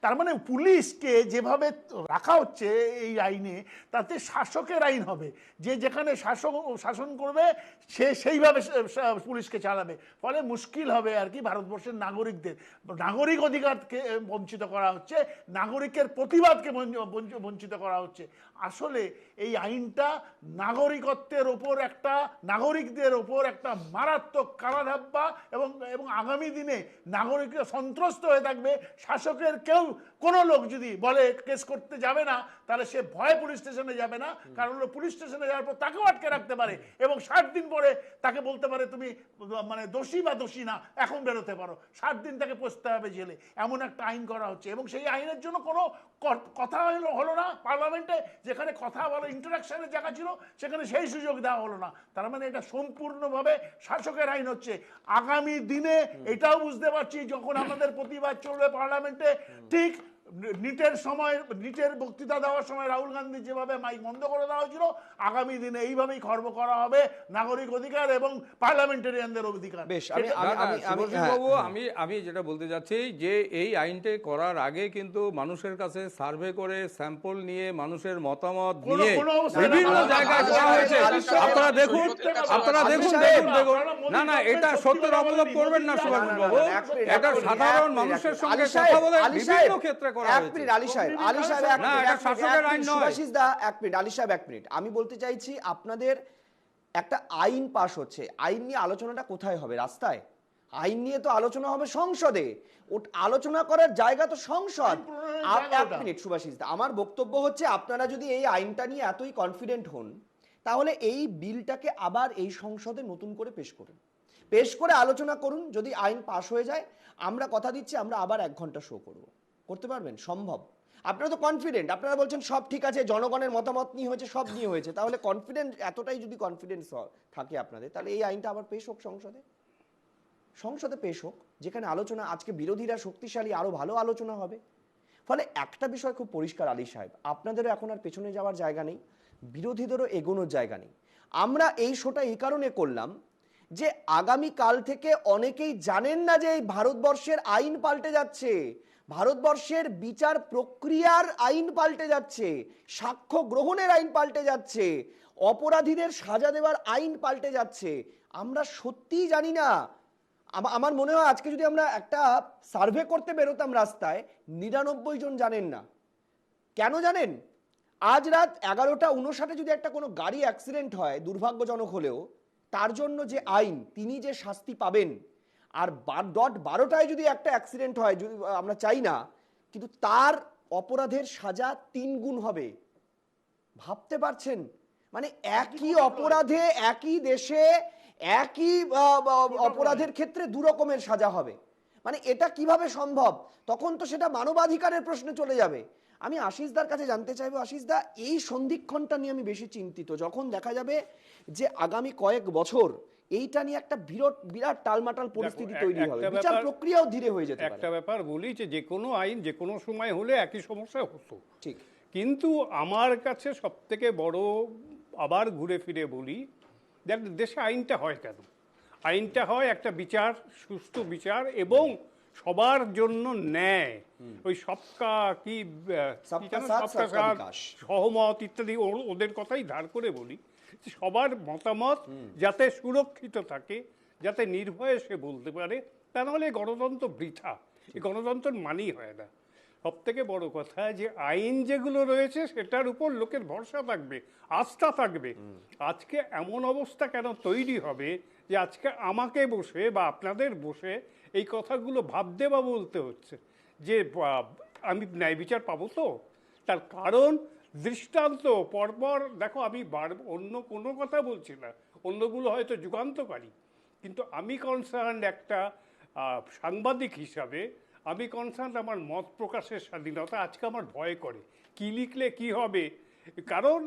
তার মানে পুলিশকে যেভাবে রাখা হচ্ছে এই আইনে, তাতে শাসকের আইন হবে, যে যেখানে শাসন করবে সে সেইভাবে পুলিশকে চালাবে। ফলে মুশকিল হবে আর কি ভারতবর্ষের নাগরিকদের। নাগরিক অধিকারকে বঞ্চিত করা হচ্ছে, নাগরিকের প্রতিবাদকে বঞ্চিত করা হচ্ছে। আসলে এই আইনটা নাগরিকত্বের ওপর একটা, নাগরিকদের ওপর একটা মারাত্মক কারাধাপ্পা, এবং আগামী দিনে নাগরিকরা সন্ত্রস্ত হয়ে থাকবে। শাসকের কোনো লোক যদি বলে কেস করতে যাবে না, তাহলে সে ভয়ে পুলিশ স্টেশনে যাবে না, কারণ পুলিশ স্টেশনে যাওয়ার পর তাকেও আটকে রাখতে পারে এবং 60 দিন পরে তাকে বলতে পারে তুমি মানে দোষী বা দোষী না, এখন বেরোতে পারো। 60 দিন তাকে পৌঁছতে হবে জেলে, এমন একটা আইন করা হচ্ছে। এবং সেই আইনের জন্য কোনো কথা হলো না পার্লামেন্টে, যেখানে কথা বলো ইন্টারাকশনের জায়গা ছিল, সেখানে সেই সুযোগ দেওয়া হলো না। তার মানে এটা সম্পূর্ণভাবে শাসকের আইন হচ্ছে। আগামী দিনে এটাও বুঝতে পারছি, যখন আমাদের প্রতিবাদ চলবে পার্লামেন্টে, ঠিক নিটের বক্তৃতা দেওয়ার সময় রাহুল গান্ধী যেভাবে মাইক বন্ধ করে দেওয়া হয়েছিল, আগামী দিনে এইভাবেই খর্ব করা হবে নাগরিক অধিকার এবং পার্লামেন্টারিয়ানদের অধিকার। বেশ, বাবু, আমি যেটা বলতে যাচ্ছি যে এই আইনটা করার আগে কিন্তু মানুষের কাছে সার্ভে করে স্যাম্পল নিয়ে মানুষের মতামত নিয়ে বিভিন্ন জায়গায় করা হয়েছে। আপনারা দেখুন, না না, এটা সত্যের অবলম্বন করবেন না সুভাষ বাবু, এটা সাধারণ মানুষের সঙ্গে কথা বলে বিভিন্ন ক্ষেত্রে করা হয়েছে। আমি বলতে চাইছি, আপনাদের একটা আইন পাস হচ্ছে, আইন নিয়ে আলোচনাটা কোথায় হবে? রাস্তায়? আইন নিয়ে তো আলোচনা হবে সংসদে, আলোচনা করার জায়গা তো সংসদ। এক মিনিট সুভাষিস দা, আমার বক্তব্য হচ্ছে, আপনারা যদি এই আইনটা নিয়ে এতই কনফিডেন্ট হন, তাহলে এই বিলটাকে আবার এই সংসদে নতুন করে পেশ করুন, পেশ করে আলোচনা করুন। যদি আইন পাস হয়ে যায়, আমরা কথা দিচ্ছি আমরা আবার 1 ঘন্টা শো করব। করতে পারবেন? সম্ভব? আপনারা তো কনফিডেন্ট, আপনারা বলছেন সব ঠিক আছে, জনগণের মতামত নিয়ে হয়েছে, সব নিয়ে হয়েছে, তাহলে কনফিডেন্ট, এতটাই যদি কনফিডেন্স থাকে আপনাদের, তাহলে এই আইনটা আবার পেশ হোক সংসদে পেশ হোক, যেখানে আলোচনা, আজকে বিরোধীরা শক্তিশালী, আরো ভালো আলোচনা হবে। ফলে একটা বিষয় খুব পরিষ্কার আলী সাহেব, আপনাদেরও এখন আর পেছনে যাওয়ার জায়গা নেই, বিরোধীদেরও এগোনোর জায়গা নেই। আমরা এই শোটা এই কারণে করলাম যে আগামী কাল থেকে অনেকেই জানেন না যে এই ভারতবর্ষের আইন পাল্টে যাচ্ছে, ভারতবর্ষের বিচার প্রক্রিয়ার আইন পাল্টে যাচ্ছে, সাক্ষ্য গ্রহণের আইন পাল্টে যাচ্ছে, অপরাধীদের সাজা দেওয়ার আইন পাল্টে যাচ্ছে। আমরা সত্যিই জানি না। আমার মনে হয় আজকে যদি আমরা একটা সার্ভে করতে বেরোতাম রাস্তায়, 99 জন জানেন না। কেন জানেন? আজ রাত 11:59 যদি একটা কোনো গাড়ি অ্যাক্সিডেন্ট হয়, দুর্ভাগ্যজনক হলেও, তার জন্য যে আইন, তিনি যে শাস্তি পাবেন, আর 12টায় যদি একটা অ্যাক্সিডেন্ট হয়, যদি আমরা চাই না, কিন্তু তার অপরাধের সাজা 3 গুণ হবে। ভাবতে পারছেন? মানে একই অপরাধে, একই দেশে, একই অপরাধের ক্ষেত্রে 2 রকমের সাজা হবে। মানে এটা কিভাবে সম্ভব? তখন তো সেটা মানবাধিকারের প্রশ্নে চলে যাবে। আমি আশিসদার কাছে জানতে চাইবো, আশিসদা, এই সন্ধিক্ষণটা নিয়ে আমি বেশি চিন্তিত, যখন দেখা যাবে যে আগামী কয়েক বছর এইটা নিয়ে একটা বিরাট টালমাটাল পরিস্থিতি তৈরি হবে, বিচার প্রক্রিয়াও ধীরে হয়ে যেতে পারে। একটা ব্যাপার বলি, যে কোনো আইন যে কোনো সময় হলে একই সমস্যা হতো, ঠিক, কিন্তু আমার কাছে সবথেকে বড়, আবার ঘুরে ফিরে বলি, দেশে আইনটা হয় কেন? আইনটা হয় একটা বিচার, সুষ্ঠু বিচার, এবং সবার জন্য ন্যায়, ওই সবকা কি সহমত ইত্যাদি, ওদের কথাই ধার করে বলি, সবার মতামত যাতে সুরক্ষিত থাকে, যাতে নির্ভয়ে সে বলতে পারে, তা নাহলে গণতন্ত্র বৃথা, এই গণতন্ত্র মানেই হয় না। সব থেকে বড় কথা যে আইন যেগুলো রয়েছে সেটার উপর লোকের ভরসা থাকবে, আস্থা থাকবে। আজকে এমন অবস্থা কেন তৈরি হবে যে আজকে আমাকে বসে বা আপনাদের বসে এই কথাগুলো ভাবতে বা বলতে হচ্ছে যে আমি ন্যায় বিচার পাবো? তো তার কারণ দৃষ্টান্ত পরপর দেখো, আমি অন্য কোনো কথা বলছি না, অন্যগুলো হয়তো যুগান্তকারী, কিন্তু আমি কনসার্ন একটা সাংবাদিক হিসাবে, আমি কনসার্ন আমার মত প্রকাশের স্বাধীনতা। আজকে আমার ভয় করে কি লিখলে কি হবে, কারণ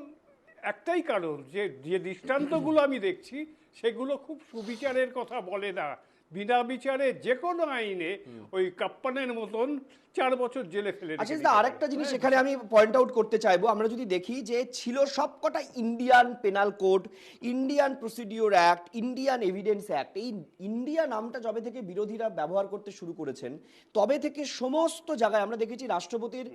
একটাই কারণ যে যে দৃষ্টান্তগুলো আমি দেখছি সেগুলো খুব সুবিচারের কথা বলে না। বিনা বিচারে যে কোনো আইনে ওই কাপ্পানের মতন 4 বছর জেলে ফেলে রেখে আচ্ছা দিতে আরেকটা জিনিস এখানে আমি পয়েন্ট আউট করতে চাইবো, আমরা যদি দেখি যে ছিল সবকটা Indian penal code, Indian procedure act, Indian evidence act. এই ইন্ডিয়া নামটা যবে থেকে বিরোধীরা ব্যবহার করতে শুরু করেছেন তবে থেকে সমস্ত জায়গায় আমরা দেখেছি রাষ্ট্রপতির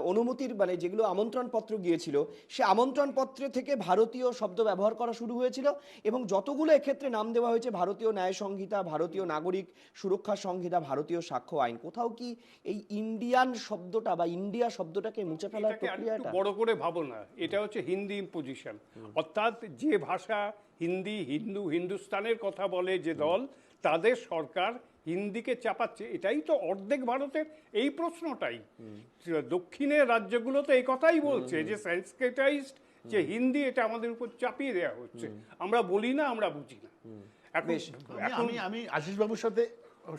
অনুমতির মানে যেগুলো আমন্ত্রণ পত্র গিয়েছিল সে আমন্ত্রণ পত্র থেকে ভারতীয় শব্দ ব্যবহার করা শুরু হয়েছিল এবং যতগুলো এক্ষেত্রে নাম দেওয়া হয়েছে ভারতীয় ন্যায় সংহিতা, ভারতীয় নাগরিক সুরক্ষা সংহিতা, ভারতীয় সাক্ষ্য আইন, কোথাও কি এই ইন্ডিয়ান শব্দটা বা ইন্ডিয়া শব্দটাকে মুছে ফেলার এটাকে আরেকটু প্রক্রিয়াটা? বড় করে ভাবো না, এটা হচ্ছে হিন্দি ইম্পোজিশন, অর্থাৎ যে ভাষা হিন্দি, হিন্দুস্তানের কথা বলে যে দল, তাদের সরকার হিন্দিকে চাপাচ্ছে। এটাই তো অর্ধেক ভারতের এই প্রশ্নটাই। দক্ষিণের রাজ্যগুলো তো এই কথাই বলছে যে সংস্কৃতাইজড যে হিন্দি, এটা আমাদের উপর চাপিয়ে দেওয়া হচ্ছে। আমরা বলি না, আমরা বুঝি না। আমি আশিস বাবুর সাথে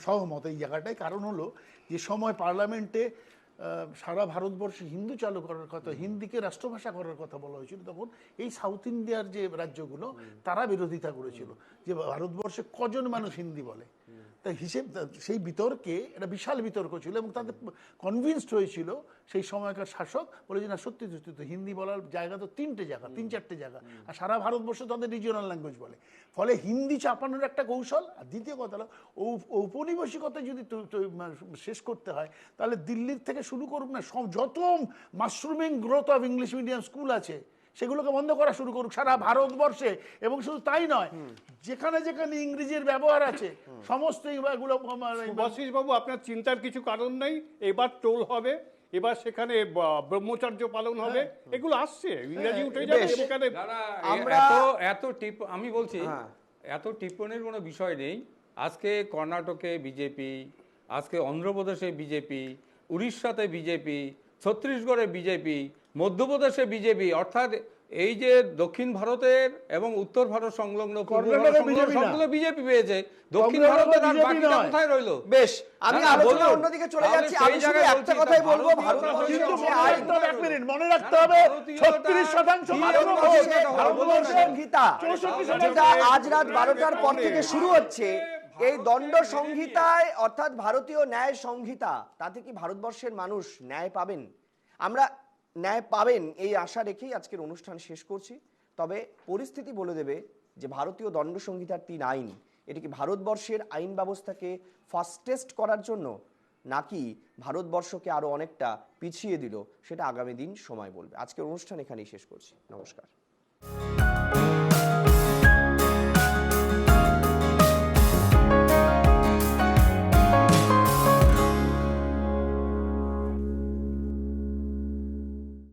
সহমত এই জায়গাটায়। কারণ হলো যে সময় পার্লামেন্টে সারা ভারতবর্ষে হিন্দু চালু করার কথা, হিন্দিকে রাষ্ট্রভাষা করার কথা বলা হয়েছিল, তখন এই সাউথ ইন্ডিয়ার যে রাজ্যগুলো তারা বিরোধিতা করেছিল যে ভারতবর্ষে কজন মানুষ হিন্দি বলে। তাই সেই বিতর্কে একটা বিশাল বিতর্ক ছিল এবং তাদের কনভিন্সড হয়েছিল সেই সময়কার শাসক, বলে যে না সত্যি সত্যি তো হিন্দি বলার জায়গা তো 3টে জায়গা, 3-4টে জায়গা, আর সারা ভারতবর্ষে তাদের রিজিওনাল ল্যাঙ্গুয়েজ বলে। ফলে হিন্দি চাপানোর একটা কৌশল। আর দ্বিতীয় কথা হলো ঔপনিবেশিকতা যদি শেষ করতে হয় তাহলে দিল্লির থেকে শুরু করুক না, যত mushrooming growth of English medium school আছে সেগুলোকে বন্ধ করা শুরু করুক সারা ভারতবর্ষে। এবং শুধু তাই নয়, যেখানে যেখানে ইংরেজির ব্যবহার আছে সমস্ত এগুলো। সুভাষিস বাবু, আপনার চিন্তার কিছু কারণ নেই। এবার টোল হবে, এবার সেখানে ব্রহ্মচর্য পালন হবে, এগুলো আসছে, ইংরেজি উঠে যাবে সেখানে। আমি বলছি এত টিপ্পণীর কোনো বিষয় নেই। আজকে কর্ণাটকে বিজেপি, আজকে অন্ধ্রপ্রদেশে বিজেপি, উড়িষ্যাতে বিজেপি, ছত্তিশগড়ে বিজেপি, মধ্যপ্রদেশে বিজেপি, অর্থাৎ এই যে দক্ষিণ ভারতের এবং উত্তর ভারত সংলগ্ন সবগুলো বিজেপি পেয়েছে, দক্ষিণ ভারতের আর বাকিটা কোথায় রইলো? বেশ, আমি আলোচনা অন্যদিকে চলে যাচ্ছি। আমি শুধু একটা কথাই বলবো, মনে রাখতে হবে 36% সংহিতা যেটা আজ রাত 12টার পর থেকে শুরু হচ্ছে, এই দণ্ড সংহিতায় অর্থাৎ ভারতীয় ন্যায় সংহিতা, তাতে কি ভারতবর্ষের মানুষ ন্যায় পাবেন? আমরা ন্যায় পাবেন এই আশা রেখেই আজকের অনুষ্ঠান শেষ করছি। তবে পরিস্থিতি বলে দেবে যে ভারতীয় দণ্ড সংহিতার 3 আইন, এটি কি ভারতবর্ষের আইন ব্যবস্থাকে ফাস্টেস্ট করার জন্য নাকি ভারতবর্ষকে আরো অনেকটা পিছিয়ে দিল, সেটা আগামী দিন সময় বলবে। আজকের অনুষ্ঠান এখানেই শেষ করছি। নমস্কার।